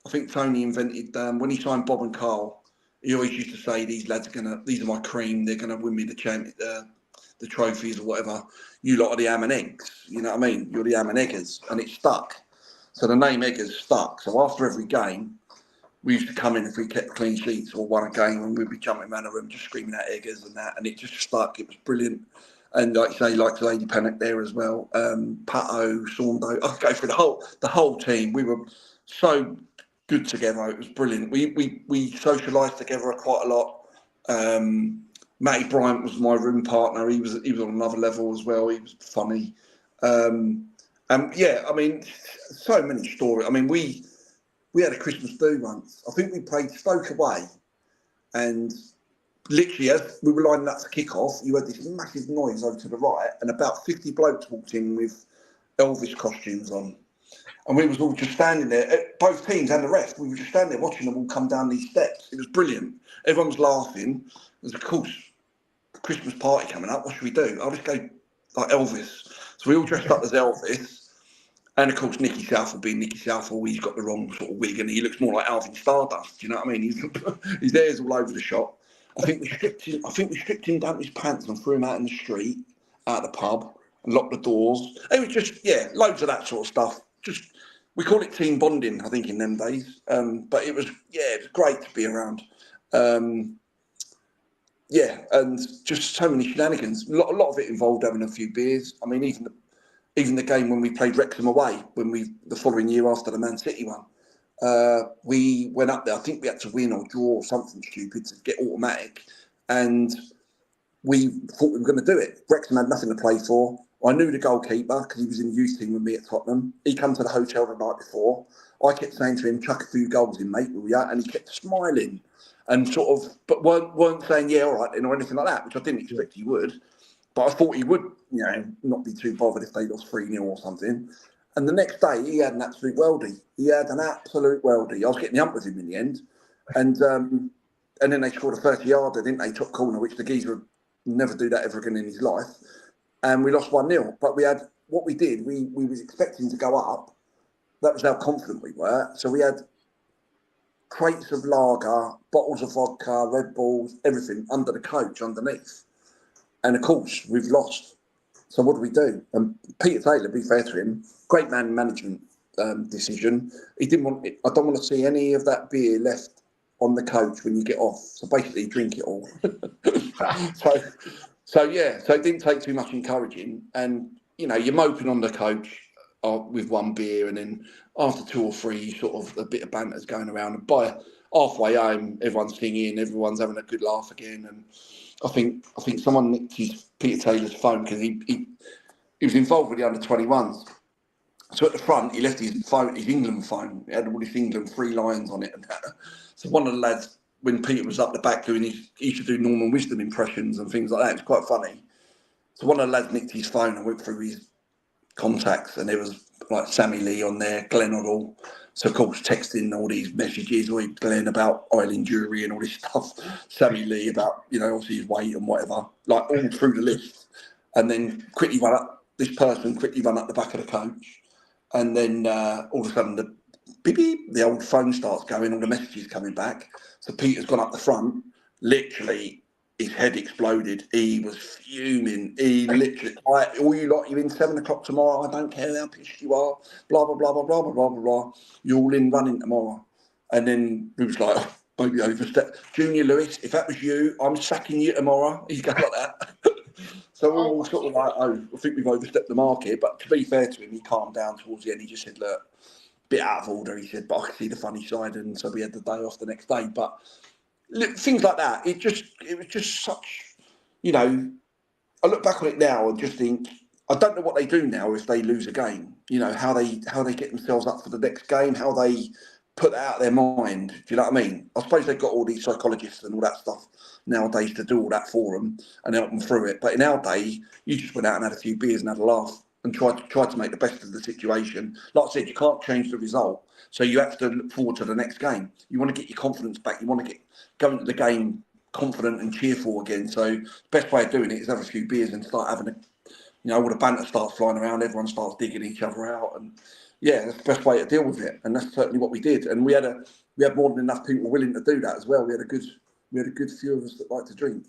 Speaker 2: I think Tony invented when he signed Bob and Carl. He always used to say, "These lads these are my cream. They're gonna win me the trophies or whatever. You lot are the ham and eggs. You know what I mean? You're the ham and eggers," and it stuck. So the name Eggers stuck. So after every game, we used to come in if we kept clean sheets or won a game, and we'd be jumping around the room just screaming out Eggers and that, and it just stuck. It was brilliant. And like you say, like Lady Panic there as well. Pato, Saundo, I could go through the whole team. We were so good together. It was brilliant. We socialised together quite a lot. Matty Bryant was my room partner. He was on another level as well. He was funny. And yeah, I mean, so many stories. I mean, we had a Christmas do once. I think we played Stoke away, and literally as we were lining up to kick off, you had this massive noise over to the right, and about 50 blokes walked in with Elvis costumes on. And we was all just standing there, both teams and the rest, we were just standing there watching them all come down these steps. It was brilliant. Everyone was laughing. There's, of course, a Christmas party coming up. What should we do? I'll just go like Elvis. So we all dressed up as Elvis. And of course, Nicky Southall being Nicky Southall, he's got the wrong sort of wig and he looks more like Alvin Stardust. Do you know what I mean? His hair's all over the shop. I think we stripped him down to his pants and threw him out in the street, out the pub, and locked the doors. It was just, yeah, loads of that sort of stuff. Just, we call it team bonding, I think, in them days. But it was great to be around. Yeah, and just so many shenanigans. A lot of it involved having a few beers. I mean, even the game when we played Wrexham away, the following year after the Man City one, we went up there. I think we had to win or draw or something stupid to get automatic, and we thought we were going to do it. Wrexham had nothing to play for. I knew the goalkeeper because he was in the youth team with me at Tottenham. He came to the hotel the night before. I kept saying to him, "Chuck a few goals in, mate, will ya?" And he kept smiling and sort of, but weren't saying, "Yeah, all right," or anything like that, which I didn't expect he would. But I thought he would, you know, not be too bothered if they lost 3-0 or something. And the next day, he had an absolute worldie. He had an absolute worldie. I was getting the hump with him in the end. And then they scored a 30-yarder, didn't they? Top corner, which the geezer would never do that ever again in his life. And we lost 1-0. But we was expecting to go up. that was how confident we were. So we had crates of lager, bottles of vodka, Red Bulls, everything under the coach underneath. And of course, we've lost. So what do we do? And Peter Taylor, to be fair to him, great man management decision. He didn't want it. I don't want to see any of that beer left on the coach when you get off. So basically, drink it all. So it didn't take too much encouraging. And, you're moping on the coach with one beer, and then after 2 or 3, sort of a bit of banter's going around. And by halfway home, everyone's singing, everyone's having a good laugh again. And I think someone nicked Peter Taylor's phone because he was involved with the under-21s. So at the front, he left his phone, his England phone. It had all this England 3 lines on it. And so one of the lads, when Peter was up the back doing he used to do Norman Wisdom impressions and things like that. It was quite funny. So one of the lads nicked his phone and went through his contacts, and there was like Sammy Lee on there, Glenn Hoddle. So of course, texting all these messages, or Glenn about Island Jury and all this stuff. Sammy Lee about, obviously his weight and whatever, like all through the list. And then quickly run up the back of the coach. And then all of a sudden the beep, beep, the old phone starts going, all the messages coming back. So Peter's gone up the front, literally his head exploded. He was fuming. He literally, all you lot, you're in 7 o'clock tomorrow. I don't care how pissed you are. Blah, blah, blah, blah, blah, blah, blah, blah. You're all in running tomorrow. And then he was like, oh, maybe overstep. Junior Lewis, if that was you, I'm sacking you tomorrow. He's going like that. So we're all sort of like, oh, I think we've overstepped the mark here. But to be fair to him, he calmed down towards the end. He just said, look, bit out of order. He said, but I can see the funny side. And so we had the day off the next day. But things like that, it was just such, I look back on it now and just think, I don't know what they do now if they lose a game, how they get themselves up for the next game, how they put that out of their mind. Do you know what I mean? I suppose they've got all these psychologists and all that stuff nowadays to do all that for them and help them through it. But in our day, you just went out and had a few beers and had a laugh and tried to make the best of the situation. Like I said, you can't change the result. So you have to look forward to the next game. You want to get your confidence back. You want to go into the game confident and cheerful again. So the best way of doing it is have a few beers and start having all the banter starts flying around. Everyone starts digging each other out. And yeah, that's the best way to deal with it. And that's certainly what we did. And we had more than enough people willing to do that as well. We had a good few of us that like to drink.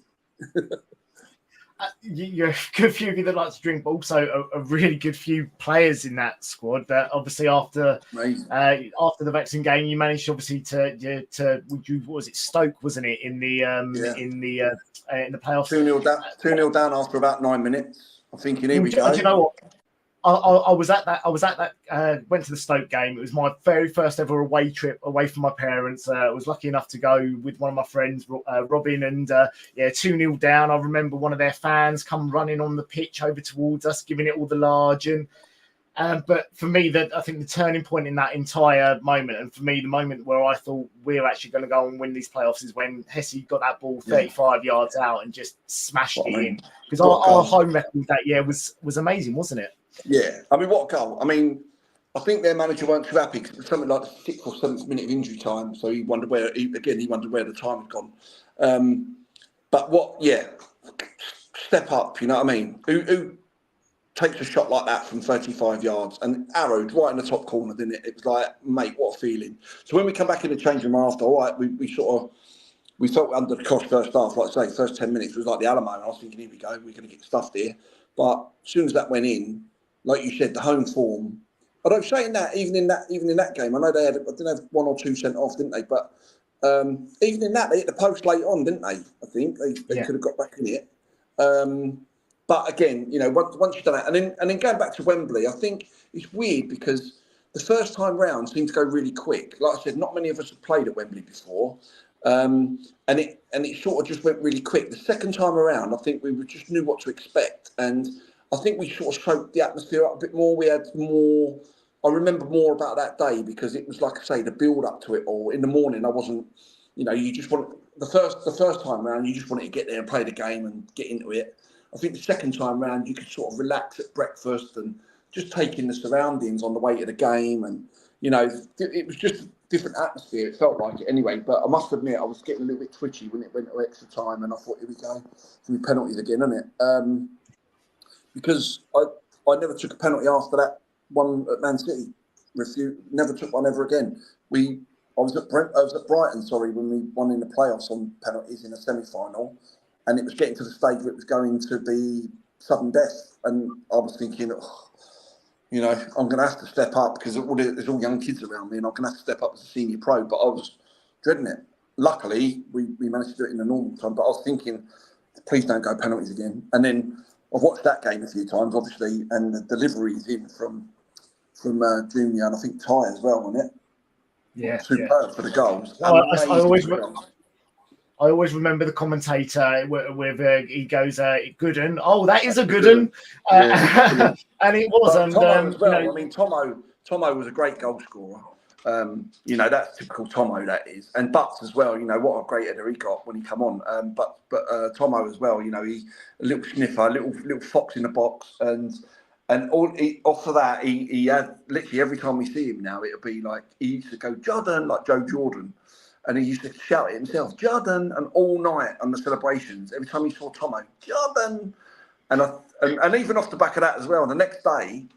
Speaker 1: You're a good few of you that like to drink, but also a really good few players in that squad. That obviously after the Wrexham game, you managed obviously to what was it, Stoke, wasn't it, in the playoffs?
Speaker 2: 2-0 down after about 9 minutes. I'm thinking, here we go.
Speaker 1: Do you know what? I was at that. Went to the Stoke game. It was my very first ever away trip away from my parents. I was lucky enough to go with one of my friends, Robin, and 2-0 down. I remember one of their fans come running on the pitch over towards us, giving it all the large. But for me, I think the turning point in that entire moment, and for me, the moment where I thought we're actually going to go and win these playoffs, is when Hesse got that ball 35 yards out and just smashed it in. Because our home record that year was amazing, wasn't it?
Speaker 2: Yeah, I mean, what a goal. I mean, I think their manager weren't too happy because it was something like the 6th or 7th minute of injury time. So he wondered where the time had gone. But step up, you know what I mean? Who takes a shot like that from 35 yards and arrowed right in the top corner, didn't it? It was like, mate, what a feeling. So when we come back in the changing room after, all right, we felt under the cosh first half, like I say, first 10 minutes was like the Alamo. And I was thinking, here we go, we're going to get stuffed here. But as soon as that went in, like you said, the home form. Although saying that, even in that game, I know they didn't have 1 or 2 sent off, didn't they? But even in that, they hit the post late on, didn't they? I think they could have got back in it. But again, once you've done that, and then going back to Wembley, I think it's weird because the first time round seemed to go really quick. Like I said, not many of us have played at Wembley before, and it sort of just went really quick. The second time around, I think we just knew what to expect, and I think we sort of soaked the atmosphere up a bit more. We had more. I remember more about that day because it was, like I say, the build up to it all. In the morning, I wasn't. You just want the first time round, you just wanted to get there and play the game and get into it. I think the second time round, you could sort of relax at breakfast and just take in the surroundings on the way to the game, and it was just a different atmosphere. It felt like it anyway. But I must admit, I was getting a little bit twitchy when it went to extra time, and I thought, here we go, some penalties again, isn't it? Because I never took a penalty after that one at Man City. never took one ever again. I was at Brighton, when we won in the playoffs on penalties in a semi-final, and it was getting to the stage where it was going to be sudden death, and I was thinking, you know, I'm going to have to step up because there's all young kids around me, and I'm going to have to step up as a senior pro. But I was dreading it. Luckily, we managed to do it in the normal time. But I was thinking, please don't go penalties again. And then I've watched that game a few times, obviously, and the deliveries in from Junior, and I think Ty as well on it.
Speaker 1: Yeah,
Speaker 2: superb for the goals.
Speaker 1: I always remember the commentator with he goes, "Good un." Oh, that is a good un, and it wasn't.
Speaker 2: Tomo as well. You know, I mean, Tomo was a great goal scorer. You know, that's typical Tomo, that is, and Butts as well. You know, what a great header he got when he come on. But Tomo as well. You know, he a little sniffer, a little fox in the box, and off of that, he had literally every time we see him now, it'll be like he used to go Jordan, like Joe Jordan. And he used to shout it himself, Jordan, and all night on the celebrations. Every time he saw Tomo, Jordan, and even off the back of that as well. The next day,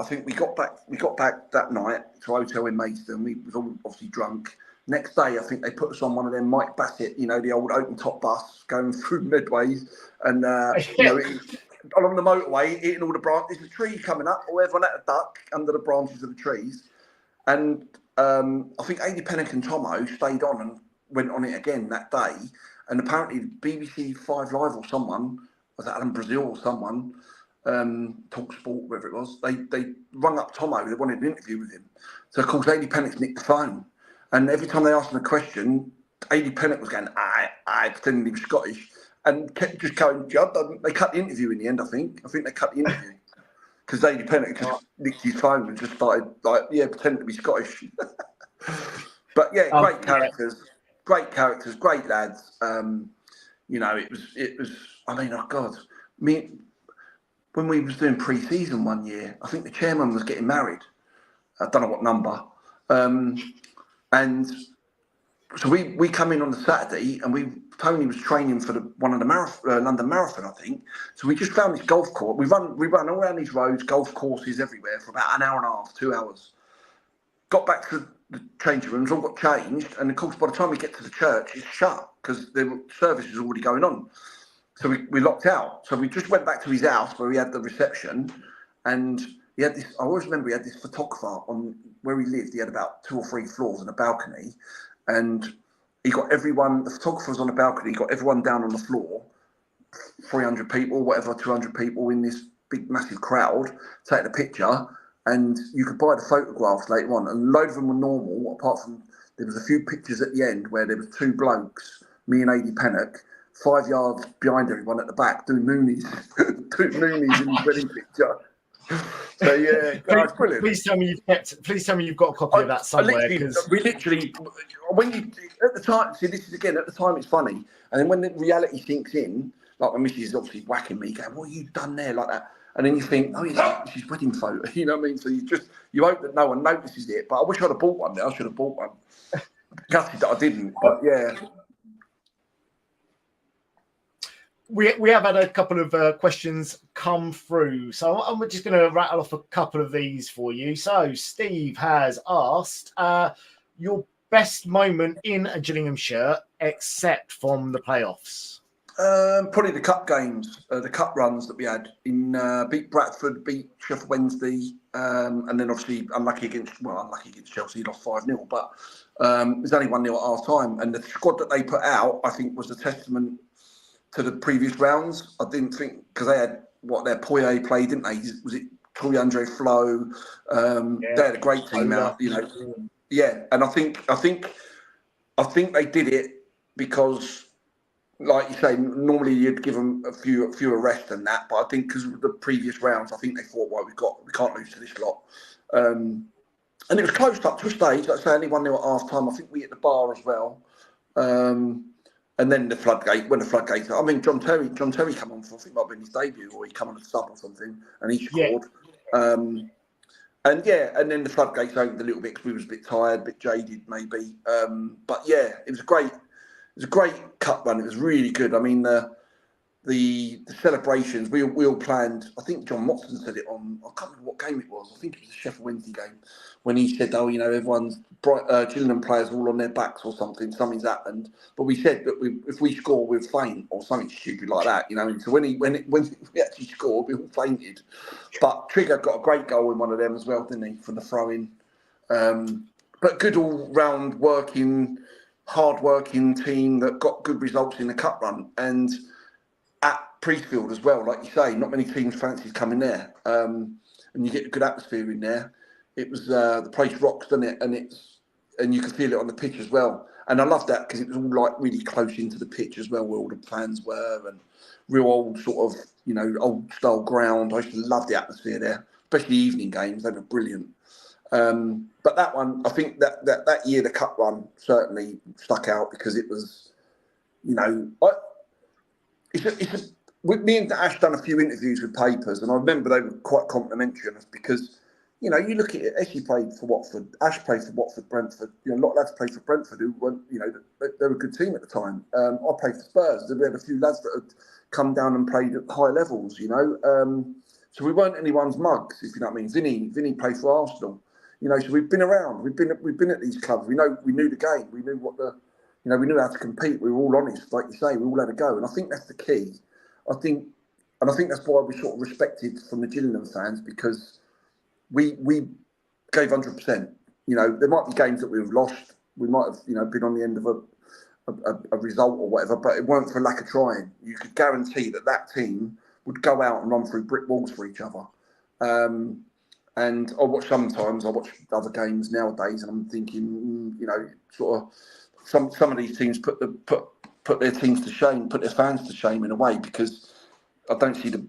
Speaker 2: I think we got back that night to a hotel in Maidstone. We was all obviously drunk. Next day, I think they put us on one of them Mike Bassett, you know, the old open top bus going through Medways, and you know, along the motorway, eating all the branches. There's a tree coming up, or everyone had a duck under the branches of the trees, and. I think Adi Pennock and Tomo stayed on and went on it again that day. And apparently BBC 5 Live or someone, was that Alan Brazil or someone, Talk Sport, whatever it was, they rung up Tomo, they wanted an interview with him. So of course Adi Pennock nicked the phone. And every time they asked him a question, Adi Pennock was going, I pretending he was Scottish, and kept just going, they cut the interview in the end, I think. They cut the interview. Because Adi Pennock just nicked his phone and just started pretending to be Scottish. But yeah, great characters, great lads. You know, it was. I mean, oh God, when we was doing pre-season one year, I think the chairman was getting married. I don't know what number, and so we come in on the Saturday, and Tony was training for one of the London Marathon, I think. So we just found this golf course. We run all around these roads, golf courses everywhere for about an hour and a half, 2 hours. Got back to the changing rooms, all got changed, and of course by the time we get to the church, it's shut because the service is already going on. So we locked out. So we just went back to his house where he had the reception, and he had this. I always remember he had this photographer on where he lived. He had about 2 or 3 floors and a balcony. And he got everyone, the photographer was on the balcony, he got everyone down on the floor, 300 people, whatever, 200 people in this big, massive crowd, take the picture, and you could buy the photographs later on. And a load of them were normal, apart from there was a few pictures at the end where there was 2 blokes, me and Adi Pennock, 5 yards behind everyone at the back, doing moonies, in his wedding picture. So yeah, it's brilliant.
Speaker 1: Please tell me you've got a copy of that somewhere.
Speaker 2: We literally, when you at the time, see this is again at the time it's funny, and then when the reality sinks in, like my missus is obviously whacking me, going, "What have you done there?" like that, and then you think, "Oh yeah, this is wedding photo," you know what I mean? So you hope that no one notices it. But I wish I'd have bought one. I should have bought one. Gutted that I didn't, but yeah.
Speaker 1: We have had a couple of questions come through, so I'm just going to rattle off a couple of these for you. So Steve has asked your best moment in a Gillingham shirt, except from the playoffs.
Speaker 2: Probably the cup games, the cup runs that we had in beat Bradford, beat Sheffield Wednesday, and then obviously unlucky against Chelsea, lost 5-0, but it was only 1-0 at half time. And the squad that they put out, I think, was a testament to the previous rounds. I didn't think, because they had their Poirier play, didn't they? Was it Troy Andre Flo? They had a great team out, you know. Yeah, and I think they did it because, like you say, normally you'd give them a fewer rest than that. But I think because of the previous rounds, I think they thought, well, we can't lose to this lot. And it was close up to a stage. Like I say, only 1-0 at half time. I think we hit the bar as well. And then when the floodgate, I mean, John Terry came on for, I think it might have been his debut, or he came on a sub or something, and he scored. Yeah. And then the floodgates opened a little bit because we was a bit tired, a bit jaded maybe. But yeah, it was a great cup run. It was really good. I mean, the celebrations, we all planned. I think John Motson said it on, I can't remember what game it was. I think it was the Sheffield Wednesday game, when he said, "Oh, everyone's Gillingham players are all on their backs or something. Something's happened." But we said that if we score, we'll faint or something stupid like that, And so when we actually scored, we all fainted. But Trigger got a great goal in one of them as well, didn't he, for the throw-in? But good all-round hard-working team that got good results in the cup run. And at Priestfield as well, like you say, not many teams fancied coming there, and you get a good atmosphere in there. It was the place rocks, doesn't it? And you can feel it on the pitch as well. And I love that because it was all like really close into the pitch as well, where all the fans were, and real old sort of old style ground. I used to love the atmosphere there, especially evening games. They were brilliant. But that one, I think that year the cup run certainly stuck out because it was, me and Ash done a few interviews with papers, and I remember they were quite complimentary on us because, you look at it. Essie played for Watford, Ash played for Watford, Brentford. A lot of lads played for Brentford who weren't, they were a good team at the time. I played for Spurs. We had a few lads that had come down and played at high levels, So we weren't anyone's mugs, if you know what I mean. Vinny played for Arsenal, So we've been around. We've been at these clubs. We knew the game. We knew we knew how to compete. We were all honest, like you say. We all had a go, and I think that's the key. I think that's why we sort of respected from the Gillingham fans, because we gave 100%. There might be games that we've lost. We might have, been on the end of a result or whatever, but it weren't for lack of trying. You could guarantee that team would go out and run through brick walls for each other. And I watch other games nowadays, and I'm thinking, sort of some of these teams put their teams to shame, put their fans to shame in a way, because I don't see that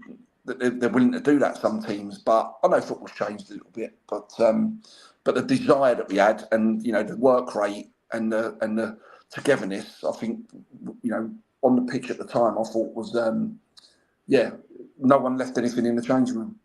Speaker 2: they're willing to do that, some teams. But I know football's changed a little bit. But the desire that we had, and the work rate and the togetherness, I think, on the pitch at the time, I thought was no one left anything in the changing room.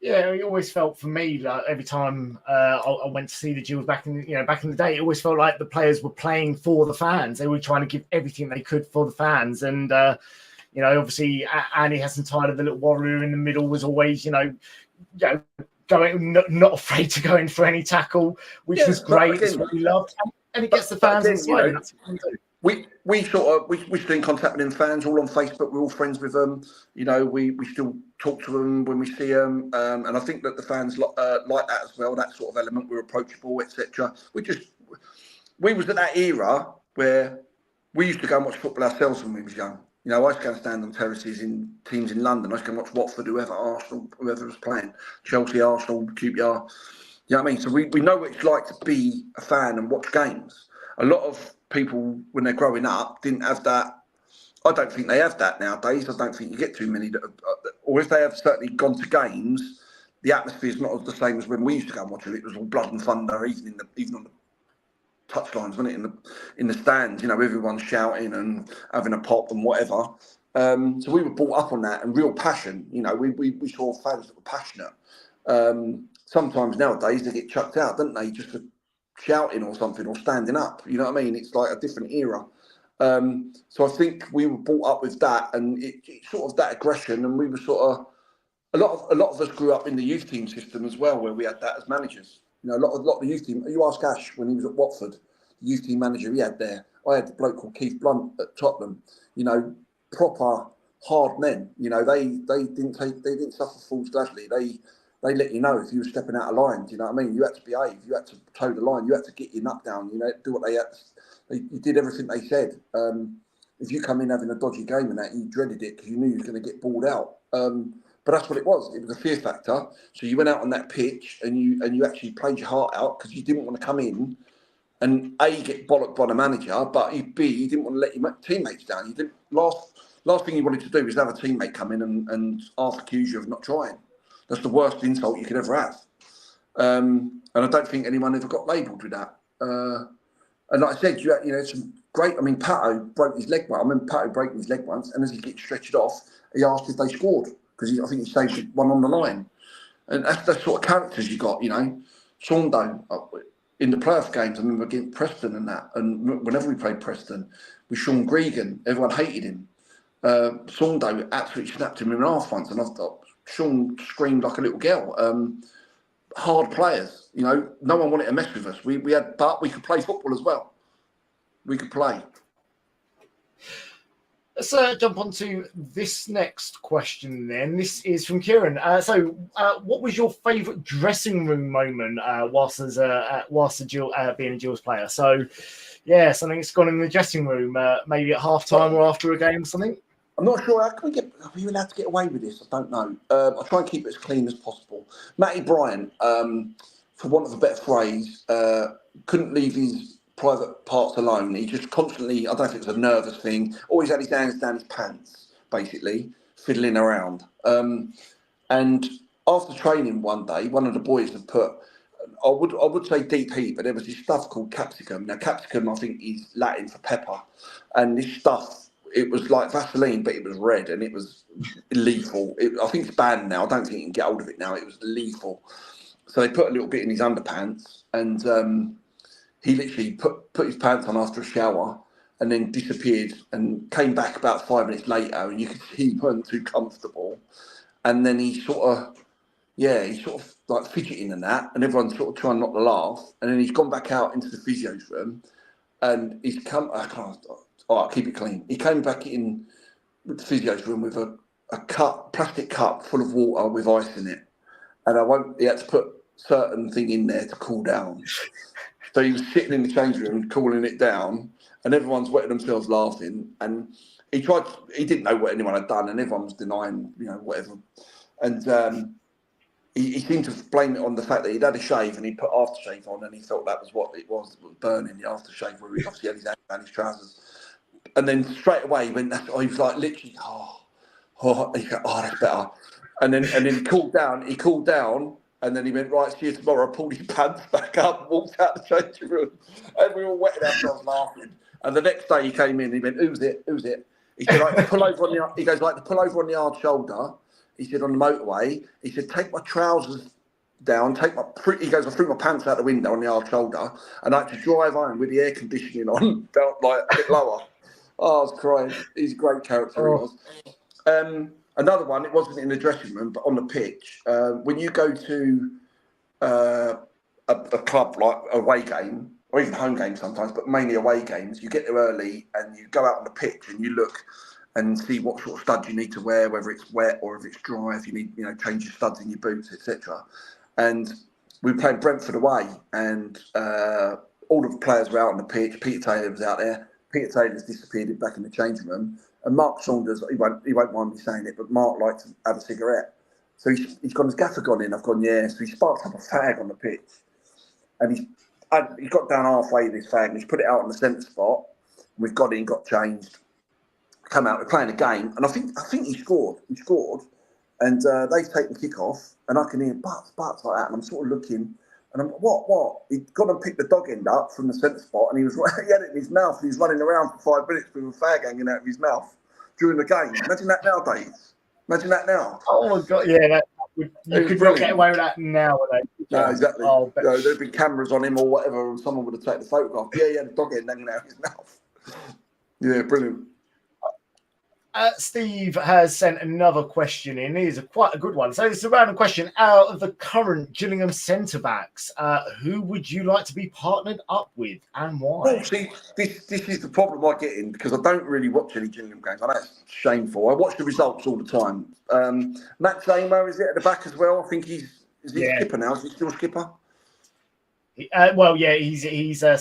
Speaker 1: Yeah, it always felt for me like every time I went to see the Gills back in the day, it always felt like the players were playing for the fans. They were trying to give everything they could for the fans, and obviously Annie Hessentyler, the little warrior in the middle, was always going not afraid to go in for any tackle, which was great. It's what we loved, and it gets the fans inside.
Speaker 2: We still in contact with them fans, all on Facebook. We're all friends with them. We still talk to them when we see them, and I think that the fans like that as well. That sort of element. We're approachable, etc. We was at that era where we used to go and watch football ourselves when we was young. I used to go and stand on terraces in teams in London. I used to go and watch Watford, Arsenal, whoever was playing, Chelsea, Arsenal, QPR. You know what I mean? So we know what it's like to be a fan and watch games. A lot of people, when they're growing up, didn't have that. I don't think they have that nowadays. I don't think you get too many or if they have certainly gone to games, the atmosphere is not the same as when we used to go and watch it. It was all blood and thunder, even on the touchlines, wasn't it? In the stands, everyone's shouting and having a pop and whatever. So we were brought up on that, and real passion. We saw fans that were passionate. Sometimes nowadays they get chucked out, don't they? Just for shouting or something, or standing up. You know what I mean? It's like a different era. So I think we were brought up with that, and it sort of that aggression, and we were sort of a lot of us grew up in the youth team system as well, where we had that as managers. A lot of the youth team. You ask Ash when he was at Watford, the youth team manager he had there. I had a bloke called Keith Blunt at Tottenham. Proper hard men. They didn't suffer fools gladly. They let you know if you were stepping out of line. Do you know what I mean? You had to behave. You had to toe the line. You had to get your nut down. Do what they had. You did everything they said. If you come in having a dodgy game and that, you dreaded it because you knew you were going to get balled out. But that's what it was. It was a fear factor. So you went out on that pitch and you actually played your heart out because you didn't want to come in and A, get bollocked by the manager, but B, you didn't want to let your teammates down. You didn't. Last thing you wanted to do was have a teammate come in and half accuse you of not trying. That's the worst insult you could ever have. And I don't think anyone ever got labelled with that. And like I said, you had some great. I mean, Pato broke his leg once. I remember Pato breaking his leg once, and as he gets stretched off, he asked if they scored because I think he saved one on the line. And that's the sort of characters you got, Saundo in the playoff games. I remember against Preston and that. And whenever we played Preston with Sean Gregan, everyone hated him. Saundo absolutely snapped him in half once, and I thought Sean screamed like a little girl. Hard players, you know, no one wanted to mess with us. But we could play football as well. We could play.
Speaker 1: Let's jump on to this next question then. This is from Kieran. What was your favourite dressing room moment whilst being a Gills player? So, yeah, something that's gone in the dressing room, maybe at half-time or after a game or something?
Speaker 2: I'm not sure. Are we allowed to get away with this? I don't know. I'll try and keep it as clean as possible. Matty Bryant, for want of a better phrase, couldn't leave his private parts alone. He just constantly, I don't know if it was a nervous thing, always had his hands down his pants, basically, fiddling around. And after training one day, one of the boys had put, I would say deep heat, but there was this stuff called capsicum. Now, capsicum, I think, is Latin for pepper. And this stuff, it was like Vaseline, but it was red and it was lethal. I think it's banned now. I don't think you can get hold of it now. It was lethal. So they put a little bit in his underpants, and he literally put his pants on after a shower and then disappeared and came back about 5 minutes later, and you could see he weren't too comfortable. And then he sort of like fidgeting and that, and everyone's sort of trying not to laugh. And then he's gone back out into the physio's room, and he's come. All right, keep it clean. He came back in the physio's room with a plastic cup full of water with ice in it, and he had to put certain thing in there to cool down. So he was sitting in the change room, cooling it down, and everyone's wetting themselves laughing. And he didn't know what anyone had done, and everyone was denying, you know, whatever. And he seemed to blame it on the fact that he'd had a shave and he put aftershave on, and he thought that was what it was burning, the aftershave, where he obviously had his hand down his trousers. And then straight away he went, he was like literally, he go, that's better. And then he cooled down, and then he went, right, see you tomorrow. Pulled his pants back up, walked out the changing room, and we were all wetting ourselves laughing. And the next day he came in, he went, who's it? He said, like, pull over on the hard shoulder. He said, on the motorway, he said, take my trousers down, he goes, I threw my pants out the window on the hard shoulder, and I had to drive home with the air conditioning on, felt like a bit lower. Oh, I was crying. He's a great character, he was. Another one, it wasn't in the dressing room, but on the pitch. When you go to a club, like away game, or even home games sometimes, but mainly away games, you get there early and you go out on the pitch and you look and see what sort of studs you need to wear, whether it's wet or if it's dry, if you need, you know, change your studs in your boots, etc. And we played Brentford away, and all the players were out on the pitch. Peter Taylor was out there. Peter Taylor's disappeared back in the changing room. And Mark Saunders, he won't mind me saying it, but Mark likes to have a cigarette. So he's got his gaffer gone in. I've gone, yeah. So he sparked up a fag on the pitch. And he's got down halfway with his fag, and he's put it out on the centre spot. We've got in, got changed, come out, we're playing a game. And I think he scored. And they've taken kick off, and I can hear butts like that. And I'm sort of looking, and I'm like, what? He'd gone and picked the dog end up from the centre spot, and he had it in his mouth, and he was running around for 5 minutes with a fag hanging out of his mouth during the game. Imagine that nowadays. Imagine that now.
Speaker 1: Oh, my God, yeah. You could not get away with that nowadays.
Speaker 2: No, exactly. There'd be cameras on him or whatever, and someone would have taken the photograph. Yeah, he had a dog end hanging out of his mouth. Yeah, brilliant.
Speaker 1: Steve has sent another question in. It is quite a good one. So it's a random question. Out of the current Gillingham centre-backs, who would you like to be partnered up with and why?
Speaker 2: Well, see, this is the problem I get in, because I don't really watch any Gillingham games. I know it's shameful. I watch the results all the time. Matt Zamer, is it at the back as well? I think he's skipper now. Is he still skipper?
Speaker 1: He's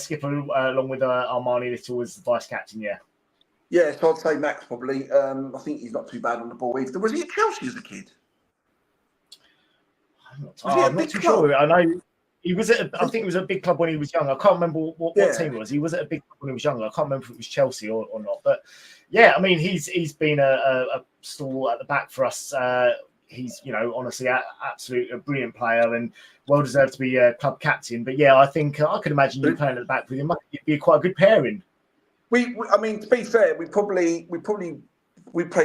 Speaker 1: skipper along with Armani Little as the vice-captain, yeah.
Speaker 2: Yeah, so I'd say Max probably. I think he's not too bad on the ball either. Was he at Chelsea as a kid?
Speaker 1: I'm not too sure. I know he was at. I think it was a big club when he was young. I can't remember what team it was. He was at a big club when he was younger. I can't remember if it was Chelsea or not. But yeah, I mean, he's been a stall at the back for us. He's, you know, honestly, absolutely a brilliant player and well deserved to be a club captain. But yeah, I think I could imagine you playing at the back with him. It'd be quite a good pairing.
Speaker 2: I mean, to be fair, we played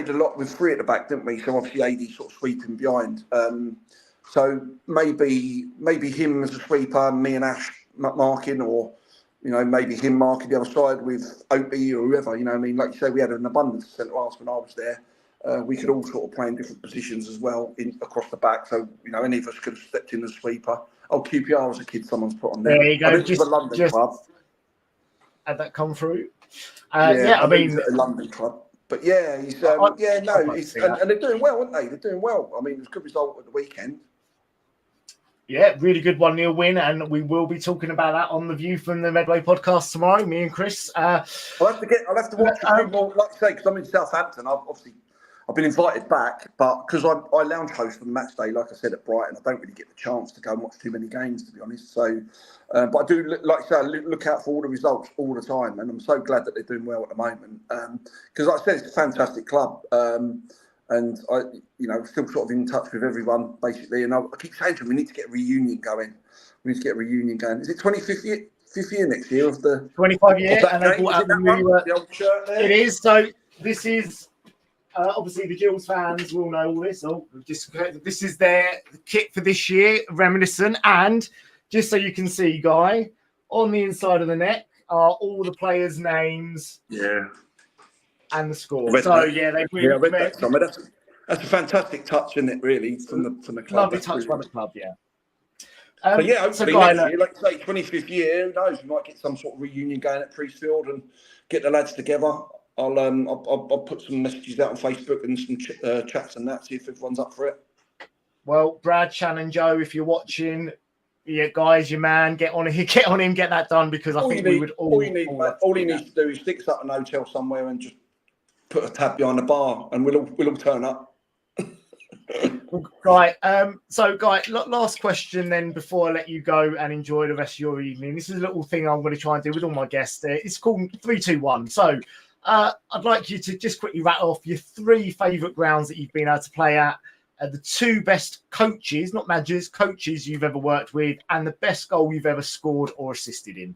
Speaker 2: a lot with three at the back, didn't we? So obviously AD sort of sweeping behind. So maybe him as a sweeper, me and Ash marking, or you know, maybe him marking the other side with Opie or whoever. You know, I mean, like you say, we had an abundance of centre halves when I was there. We could all sort of play in different positions as well across the back. So, you know, any of us could have stepped in as sweeper. Oh, QPR as a kid, someone's put on there.
Speaker 1: There you go.
Speaker 2: I think it's a London club.
Speaker 1: Had that come through.
Speaker 2: Yeah,
Speaker 1: I mean,
Speaker 2: it's a London club. But yeah, he's and they're doing well, aren't they? They're doing well. I mean, it was a good result at the weekend.
Speaker 1: Yeah, really good 1-0 win, and we will be talking about that on the View from the Medway podcast tomorrow. Me and Chris.
Speaker 2: I'll have to watch a few more. Like I say, because I'm in Southampton, I've been invited back, but because I lounge host on the match day, like I said, at Brighton, I don't really get the chance to go and watch too many games, to be honest. So, but I do, like I say, I look out for all the results all the time, and I'm so glad that they're doing well at the moment. Because, like I said, it's a fantastic club, and I, you know, still sort of in touch with everyone basically. And I keep saying to them, we need to get a reunion going. Is it 25th year next year of the
Speaker 1: 25 year? And they brought out the
Speaker 2: old shirt there.
Speaker 1: It is. So this is. Obviously, the Gills fans will know all this. This is their kit for this year, reminiscent. And just so you can see, Guy, on the inside of the neck are all the players' names.
Speaker 2: Yeah.
Speaker 1: And the score. That's
Speaker 2: a fantastic touch, isn't it? Really, from the club.
Speaker 1: Lovely touch by the club, yeah.
Speaker 2: So yeah, hopefully next year, like say 25th year, who knows? We might get some sort of reunion going at Priestfield and get the lads together. I'll put some messages out on Facebook and some chats and that, see if everyone's up for it.
Speaker 1: Well, Brad, Shannon, Joe, if you're watching, yeah, guys, your man, get on him, get that done, because I think we would all.
Speaker 2: All he needs to do is stick us up in a hotel somewhere and just put a tab behind the bar, and we'll all turn up.
Speaker 1: Right. So, Guy, last question then before I let you go and enjoy the rest of your evening. This is a little thing I'm going to try and do with all my guests. It's called 3, 2, 1. So, I'd like you to just quickly rattle off your 3 favourite grounds that you've been able to play at, the 2 best coaches, not managers, coaches you've ever worked with, and the best goal you've ever scored or assisted in.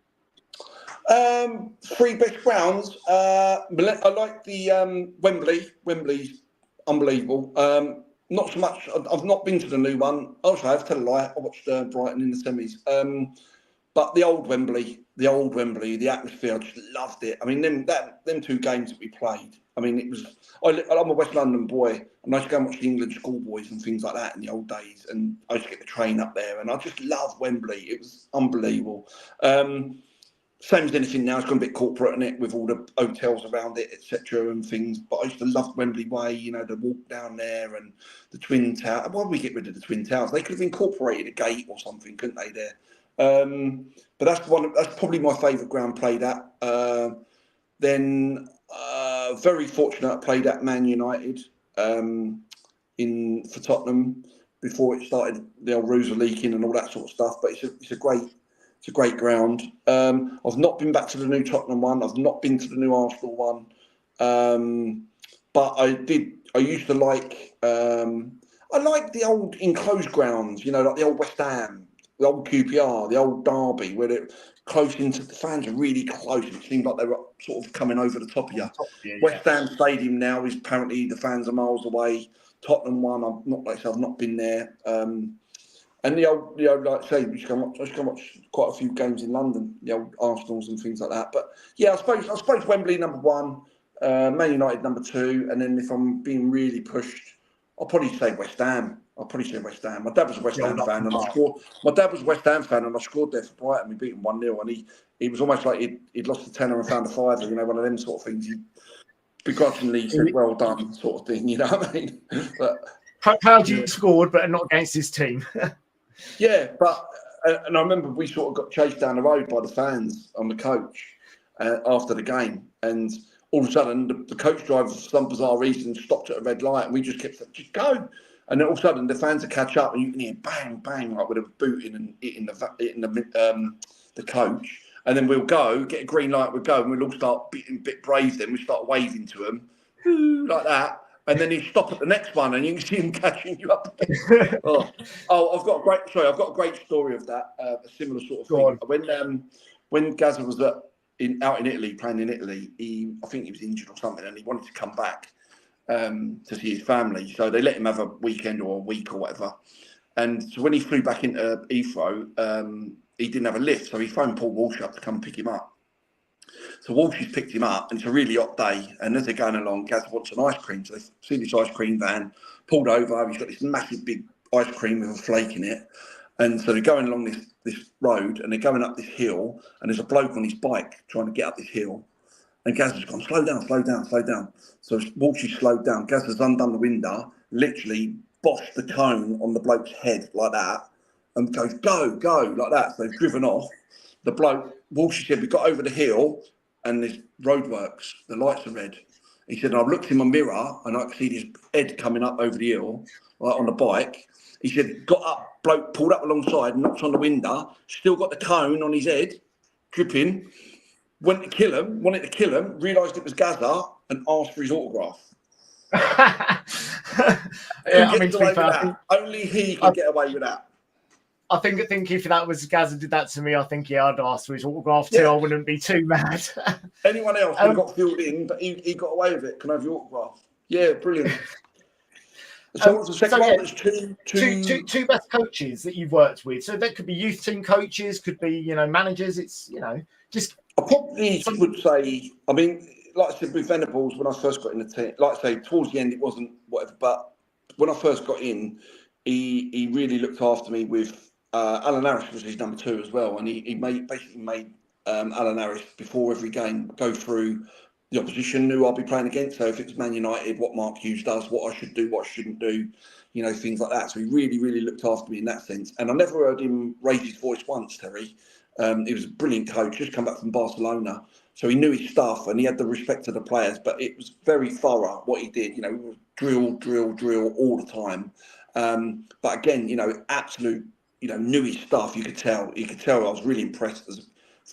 Speaker 2: 3 best grounds. I like the Wembley. Wembley's unbelievable. Not so much. I've not been to the new one. Also, I have to tell a lie. I watched Brighton in the semis. But the old Wembley, the atmosphere, I just loved it. I mean, them 2 games that we played. I mean, it was. I'm a West London boy, and I used to go and watch the England schoolboys and things like that in the old days. And I used to get the train up there, and I just love Wembley. It was unbelievable. Same as anything now, it's gone a bit corporate in it with all the hotels around it, etc. and things. But I used to love Wembley Way, you know, the walk down there and the Twin Towers. Why did we get rid of the Twin Towers? They could have incorporated a gate or something, couldn't they, there? But that's probably my favourite ground played at. Then very fortunate I played at Man United for Tottenham before it started, the old roofs were leaking and all that sort of stuff. But it's a great ground. I've not been back to the new Tottenham one. I've not been to the new Arsenal one. But I used to like. I like the old enclosed grounds. You know, like the old West Ham, the old QPR, the old Derby, where they're close into the fans are really close. It seemed like they were sort of coming over the top of you. Yeah. West Ham Stadium now is apparently the fans are miles away. Tottenham one, I've not been there. And the old, like I say, I used to go watch quite a few games in London, the old Arsenals and things like that. But yeah, I suppose Wembley number 1, Man United number 2, and then if I'm being really pushed, I'll probably say West Ham. My dad was a West Ham fan, and I scored. My dad was a West Ham fan, and I scored there for Brighton. We beat him 1-0, and he was almost like he'd lost a tenner and found a fiver. You know, one of them sort of things. He begrudgingly said, "Well done," sort of thing. You know what I mean? But
Speaker 1: proud you scored, but not against his team.
Speaker 2: Yeah, but and I remember we sort of got chased down the road by the fans on the coach after the game, and all of a sudden the coach driver, for some bizarre reason, stopped at a red light, and we just kept saying, "Just go!" And then all of a sudden the fans would catch up, and you can hear bang, bang, like with a boot in the coach, and then we'll go get a green light, we'll go, and we'll all start being a bit brave. Then we start waving to them like that. And then you stop at the next one, and you can see him catching you up. I've got a great story of that. A similar sort of thing. When Gazza was out in Italy, playing in Italy, I think he was injured or something, and he wanted to come back to see his family. So they let him have a weekend or a week or whatever. And so when he flew back into Heathrow, he didn't have a lift, so he phoned Paul Walsh up to come pick him up. So Walshy's picked him up, and it's a really hot day. And as they're going along, Gaz wants an ice cream. So they see this ice cream van, pulled over. He's got this massive big ice cream with a flake in it. And so they're going along this road, and they're going up this hill, and there's a bloke on his bike trying to get up this hill. And Gaz has gone, slow down, slow down, slow down. So Walshy slowed down. Gaz has undone the window, literally bossed the cone on the bloke's head like that, and goes, go, go, like that. So they've driven off. The bloke, Walshy said, we got over the hill, and there's roadworks, the lights are red. He said, I've looked in my mirror and I can see this head coming up over the hill, like on the bike. He said, got up, bloke pulled up alongside, knocked on the window, still got the cone on his head, dripping, wanted to kill him, realised it was Gaza and asked for his autograph.
Speaker 1: Yeah, I mean, to be fair,
Speaker 2: only he could get away with that.
Speaker 1: I think if that was Gaza did that to me, I think I'd ask for his autograph too. I wouldn't be too mad.
Speaker 2: Anyone else would have got filled in, but he got away with it. Can I have your autograph? Yeah, brilliant. So what's the second one? There's
Speaker 1: two best coaches that you've worked with. So that could be youth team coaches, could be managers. It's just.
Speaker 2: I probably would say. I mean, like I said with Venables, when I first got in the team, like I say, towards the end it wasn't whatever, but when I first got in, he really looked after me with. Alan Harris was his number 2 as well, and he basically made Alan Harris before every game go through the opposition who I'll be playing against. So if it's Man United, what Mark Hughes does, what I should do, what I shouldn't do, things like that. So he really, really looked after me in that sense. And I never heard him raise his voice once, Terry. He was a brilliant coach, just come back from Barcelona. So he knew his stuff and he had the respect of the players, but it was very thorough what he did. He would drill all the time. But again, absolute, knew his stuff. You could tell I was really impressed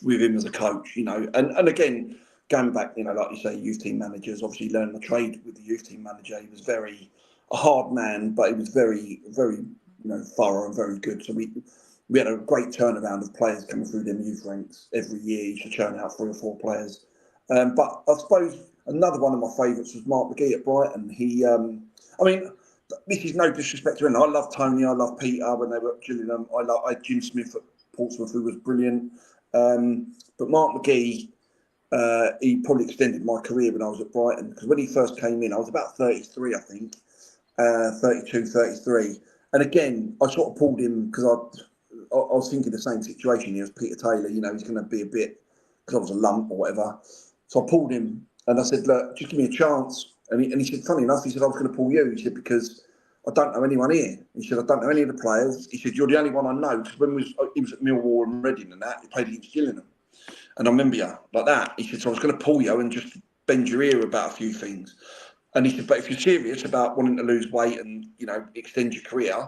Speaker 2: with him as a coach, and again, going back, like you say, youth team managers, obviously learned the trade with the youth team manager. He was a hard man, but he was very, very, thorough and very good. So we had a great turnaround of players coming through them youth ranks every year. He used to churn out 3 or 4 players. But I suppose another one of my favourites was Mark McGee at Brighton. This is no disrespect to him. I love Tony. I love Peter when they were at Gillingham. I had Jim Smith at Portsmouth, who was brilliant. But Mark McGee, he probably extended my career when I was at Brighton, because when he first came in, I was about 33, I think, 32, 33. And again, I sort of pulled him because I was thinking the same situation here as Peter Taylor. He's going to be a bit, because I was a lump or whatever. So I pulled him and I said, look, just give me a chance. And he said, funny enough, he said, I was going to pull you. He said, because I don't know anyone here. He said, I don't know any of the players. He said, you're the only one I know. Because when he was at Millwall and Reading and that, he played against Gillingham. And I remember you like that. He said, so I was going to pull you and just bend your ear about a few things. And he said, but if you're serious about wanting to lose weight and, extend your career,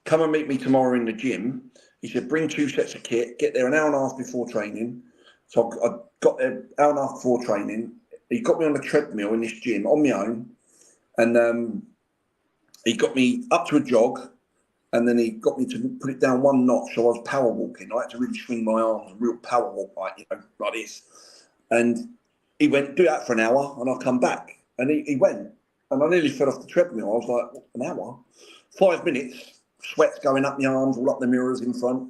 Speaker 2: come and meet me tomorrow in the gym. He said, bring 2 sets of kit, get there an hour and a half before training. So I got there an hour and a half before training. He got me on the treadmill in this gym on my own, and he got me up to a jog, and then he got me to put it down 1 notch. So I was power walking. I had to really swing my arms, real power walk, like this. And he went, do that for an hour, and I'll come back. And he went, and I nearly fell off the treadmill. I was like, what, an hour? 5 minutes, sweat's going up my arms, all up the mirrors in front.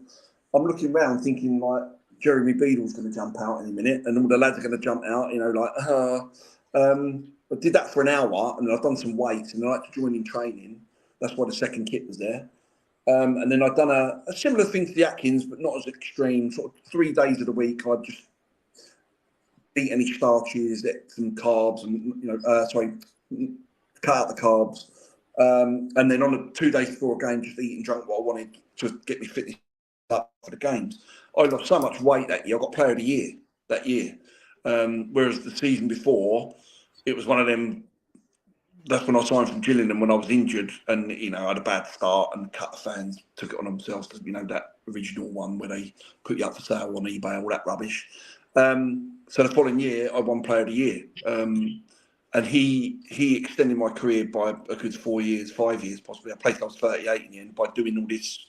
Speaker 2: I'm looking around thinking, like, Jeremy Beadle's going to jump out in a minute, and all the lads are going to jump out, I did that for an hour, and then I've done some weights, and I had to join in training. That's why the second kit was there. And then I'd done a similar thing to the Atkins, but not as extreme. Sort of 3 days of the week, I'd just eat any starches, some carbs, and cut out the carbs. And then on the 2 days before a game, just eat and drink what I wanted to get me fitness up for the games. I lost so much weight that year. I got Player of the Year that year. Whereas the season before, it was one of them. That's when I signed from Gillingham when I was injured, and I had a bad start, and cut the fans took it on themselves because that original one where they put you up for sale on eBay, all that rubbish. So the following year, I won Player of the Year, and he extended my career by a good 4 years, 5 years possibly. I played till I was 38 in the end by doing all this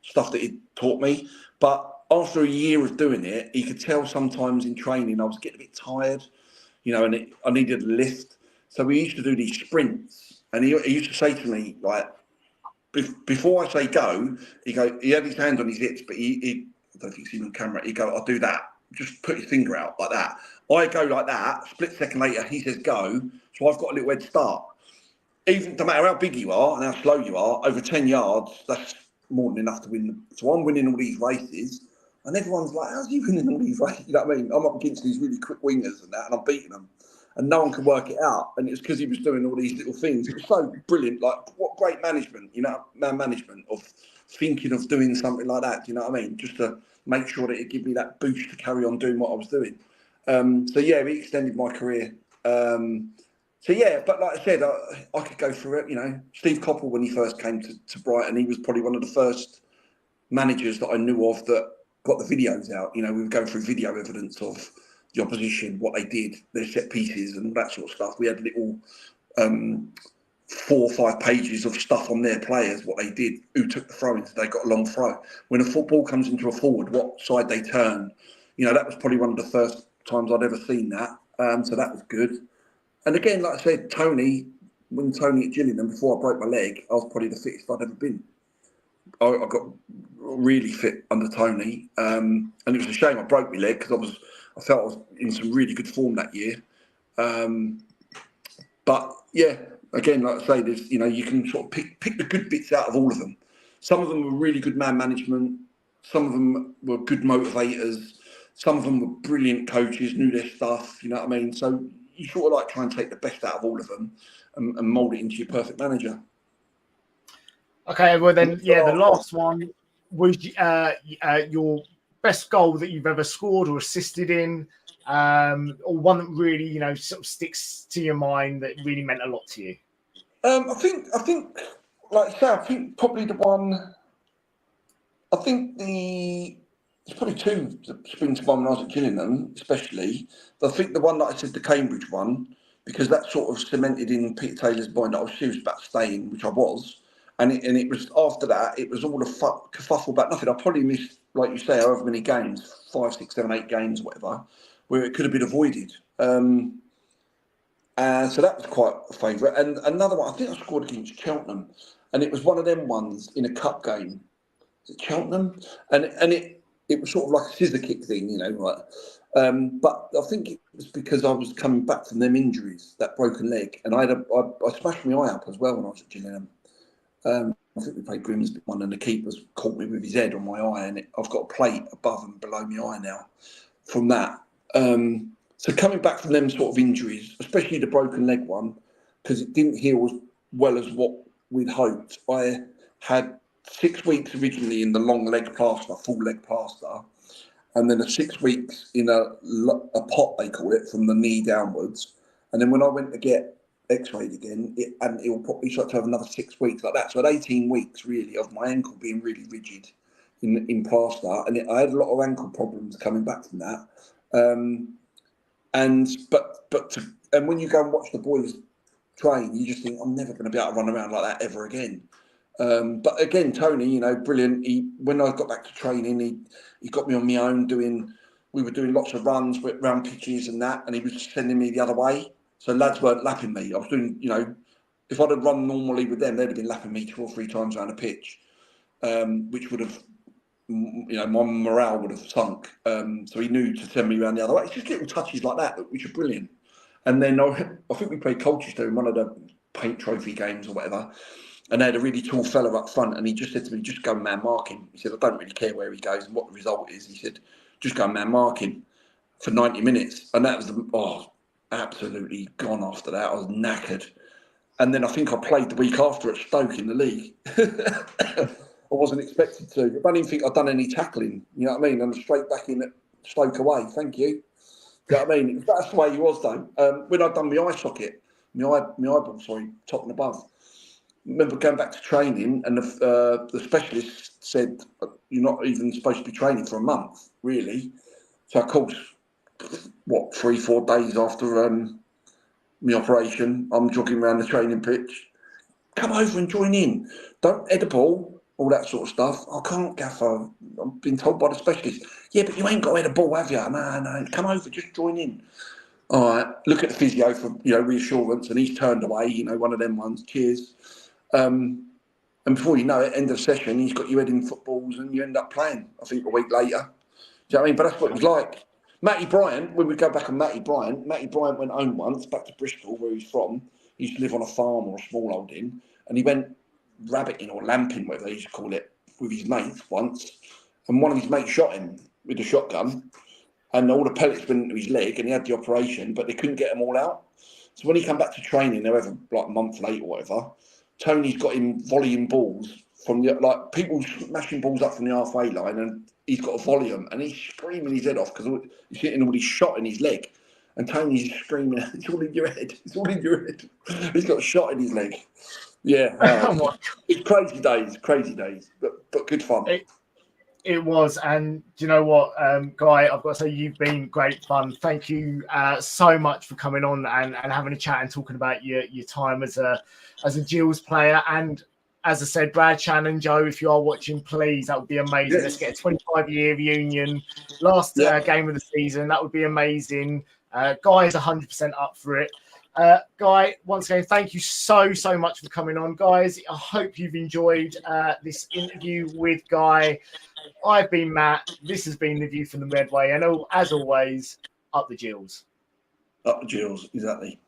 Speaker 2: stuff that he taught me. But after a year of doing it, he could tell sometimes in training I was getting a bit tired, and I needed a lift. So we used to do these sprints, and he used to say to me, like, before I say go, he had his hand on his hips, but he I don't think he's even on camera. He go, I'll do that. Just put his finger out like that. I go like that. Split second later, he says go. So I've got a little head start. Even no matter how big you are and how slow you are, over 10 yards, that's more than enough to win. So I'm winning all these races, and everyone's like, "How's you winning all these races?" You know what I mean? I'm up against these really quick wingers and that, and I'm beating them, and no one can work it out. And it's because he was doing all these little things. It was so brilliant. Like, what great management, you know, man management of thinking of doing something like that. Do you know what I mean? Just to make sure that it gave me that boost to carry on doing what I was doing. So yeah, he extended my career. So yeah, but like I said, I could go through it. You know, Steve Coppell, when he first came to Brighton, he was probably one of the first managers that I knew of that got the videos out. You know, we were going through video evidence of the opposition, what they did, their set pieces, and all that sort of stuff. We had little 4 or 5 pages of stuff on their players, what they did, who took the throw-ins, they got a long throw. When a football comes into a forward, what side they turn. You know, that was probably one of the first times I'd ever seen that. So that was good. And again, like I said, when Tony at Gillingham, before I broke my leg, I was probably the fittest I'd ever been. I got really fit under Tony. And it was a shame I broke my leg because I felt I was in some really good form that year. But yeah, again, like I say, there's, you know, you can sort of pick the good bits out of all of them. Some of them were really good man management. Some of them were good motivators. Some of them were brilliant coaches, knew their stuff. You know what I mean? So you sort of like try and take the best out of all of them and mould it into your perfect manager.
Speaker 1: Okay, well then, yeah, the last one was your best goal that you've ever scored or assisted in, or one that really, you know, sort of sticks to your mind that really meant a lot to you.
Speaker 2: I think, like I say, I think probably the one. I think there's probably two that spring to mind when I was at Gillingham, especially. But I think the one that I said, the Cambridge one, because that sort of cemented in Peter Taylor's mind that I was serious about staying, which I was. And it was after that, it was all a kerfuffle about nothing. I probably missed, like you say, however many games, 5, 6, 7, 8 games, whatever, where it could have been avoided. So that was quite a favourite. And another one, I think I scored against Cheltenham, and it was one of them ones in a cup game. Was it Cheltenham? And it was sort of like a scissor kick thing, you know, right? But I think it was because I was coming back from them injuries, that broken leg, and I smashed my eye up as well when I was at Gillingham. I think we played Grimsby one, and the keeper's caught me with his head on my eye, and I've got a plate above and below my eye now from that. So coming back from them sort of injuries, especially the broken leg one, because it didn't heal as well as what we'd hoped. I had 6 weeks originally in the long leg plaster, full leg plaster, and then 6 weeks in a pot, they call it, from the knee downwards. And then when I went to get x-rayed again, it will probably start to have another 6 weeks like that. So I had 18 weeks really of my ankle being really rigid in plaster, and I had a lot of ankle problems coming back from that. And when you go and watch the boys train, you just think, I'm never going to be able to run around like that ever again. But again, Tony, you know, brilliant. When I got back to training, he got me on my own we were doing lots of runs around pitches and that, and he was sending me the other way. So lads weren't lapping me. I was doing, you know, if I'd have run normally with them, they'd have been lapping me 2 or 3 times around a pitch, which would have, you know, my morale would have sunk. So he knew to send me around the other way. It's just little touches like that, which are brilliant. And then I think we played Colchester in one of the paint trophy games or whatever, and they had a really tall fella up front, and he just said to me, just go and man mark him. He said, I don't really care where he goes and what the result is. He said, just go and man mark him for 90 minutes. And that was absolutely gone after that. I was knackered. And then I think I played the week after at Stoke in the league. I wasn't expected to. I don't even think I'd done any tackling, you know what I mean? And straight back in at Stoke away, thank you. You know what I mean? That's the way he was though. When I'd done my eye socket, my eyeball, top and above, I remember going back to training, and the specialist said, you're not even supposed to be training for a month, really. So of course, 3-4 days after my operation, I'm jogging around the training pitch. Come over and join in. Don't head the ball, all that sort of stuff. I can't, Gaffer. I've been told by the specialist. Yeah, but you ain't got to head the ball, have you? No. Come over, just join in. All right. Look at the physio for reassurance, and he's turned away. You know, one of them ones. Cheers. And before you know it, end of session, he's got you head in footballs and you end up playing, I think, a week later. Do you know what I mean? But that's what it was like. Matty Bryant, when we go back on Matty Bryant went home once, back to Bristol, where he's from. He used to live on a farm or a small holding, and he went rabbiting or lamping, whatever they used to call it, with his mates once. And one of his mates shot him with a shotgun, and all the pellets went into his leg, and he had the operation, but they couldn't get them all out. So when he came back to training, however, like a month later or whatever, Tony's got him volleying balls from the, like, people smashing balls up from the halfway line, and he's got a volley them, and he's screaming his head off because he's getting all this shot in his leg. And Tony's screaming, "It's all in your head. It's all in your head." He's got a shot in his leg. Yeah. It's crazy days, but good fun.
Speaker 1: It was, and do you know what, Guy, I've got to say, you've been great fun. Thank you so much for coming on and having a chat and talking about your time as a Gills player. And as I said, Brad, Shannon, Joe, if you are watching, please, that would be amazing. Yes. Let's get a 25-year reunion, last game of the season. That would be amazing. Guy is 100% up for it. Guy, once again, thank you so much for coming on, guys. I hope you've enjoyed this interview with Guy. I've been Matt. This has been The View from the Medway. And as always, up the Gills.
Speaker 2: Up the Gills, exactly.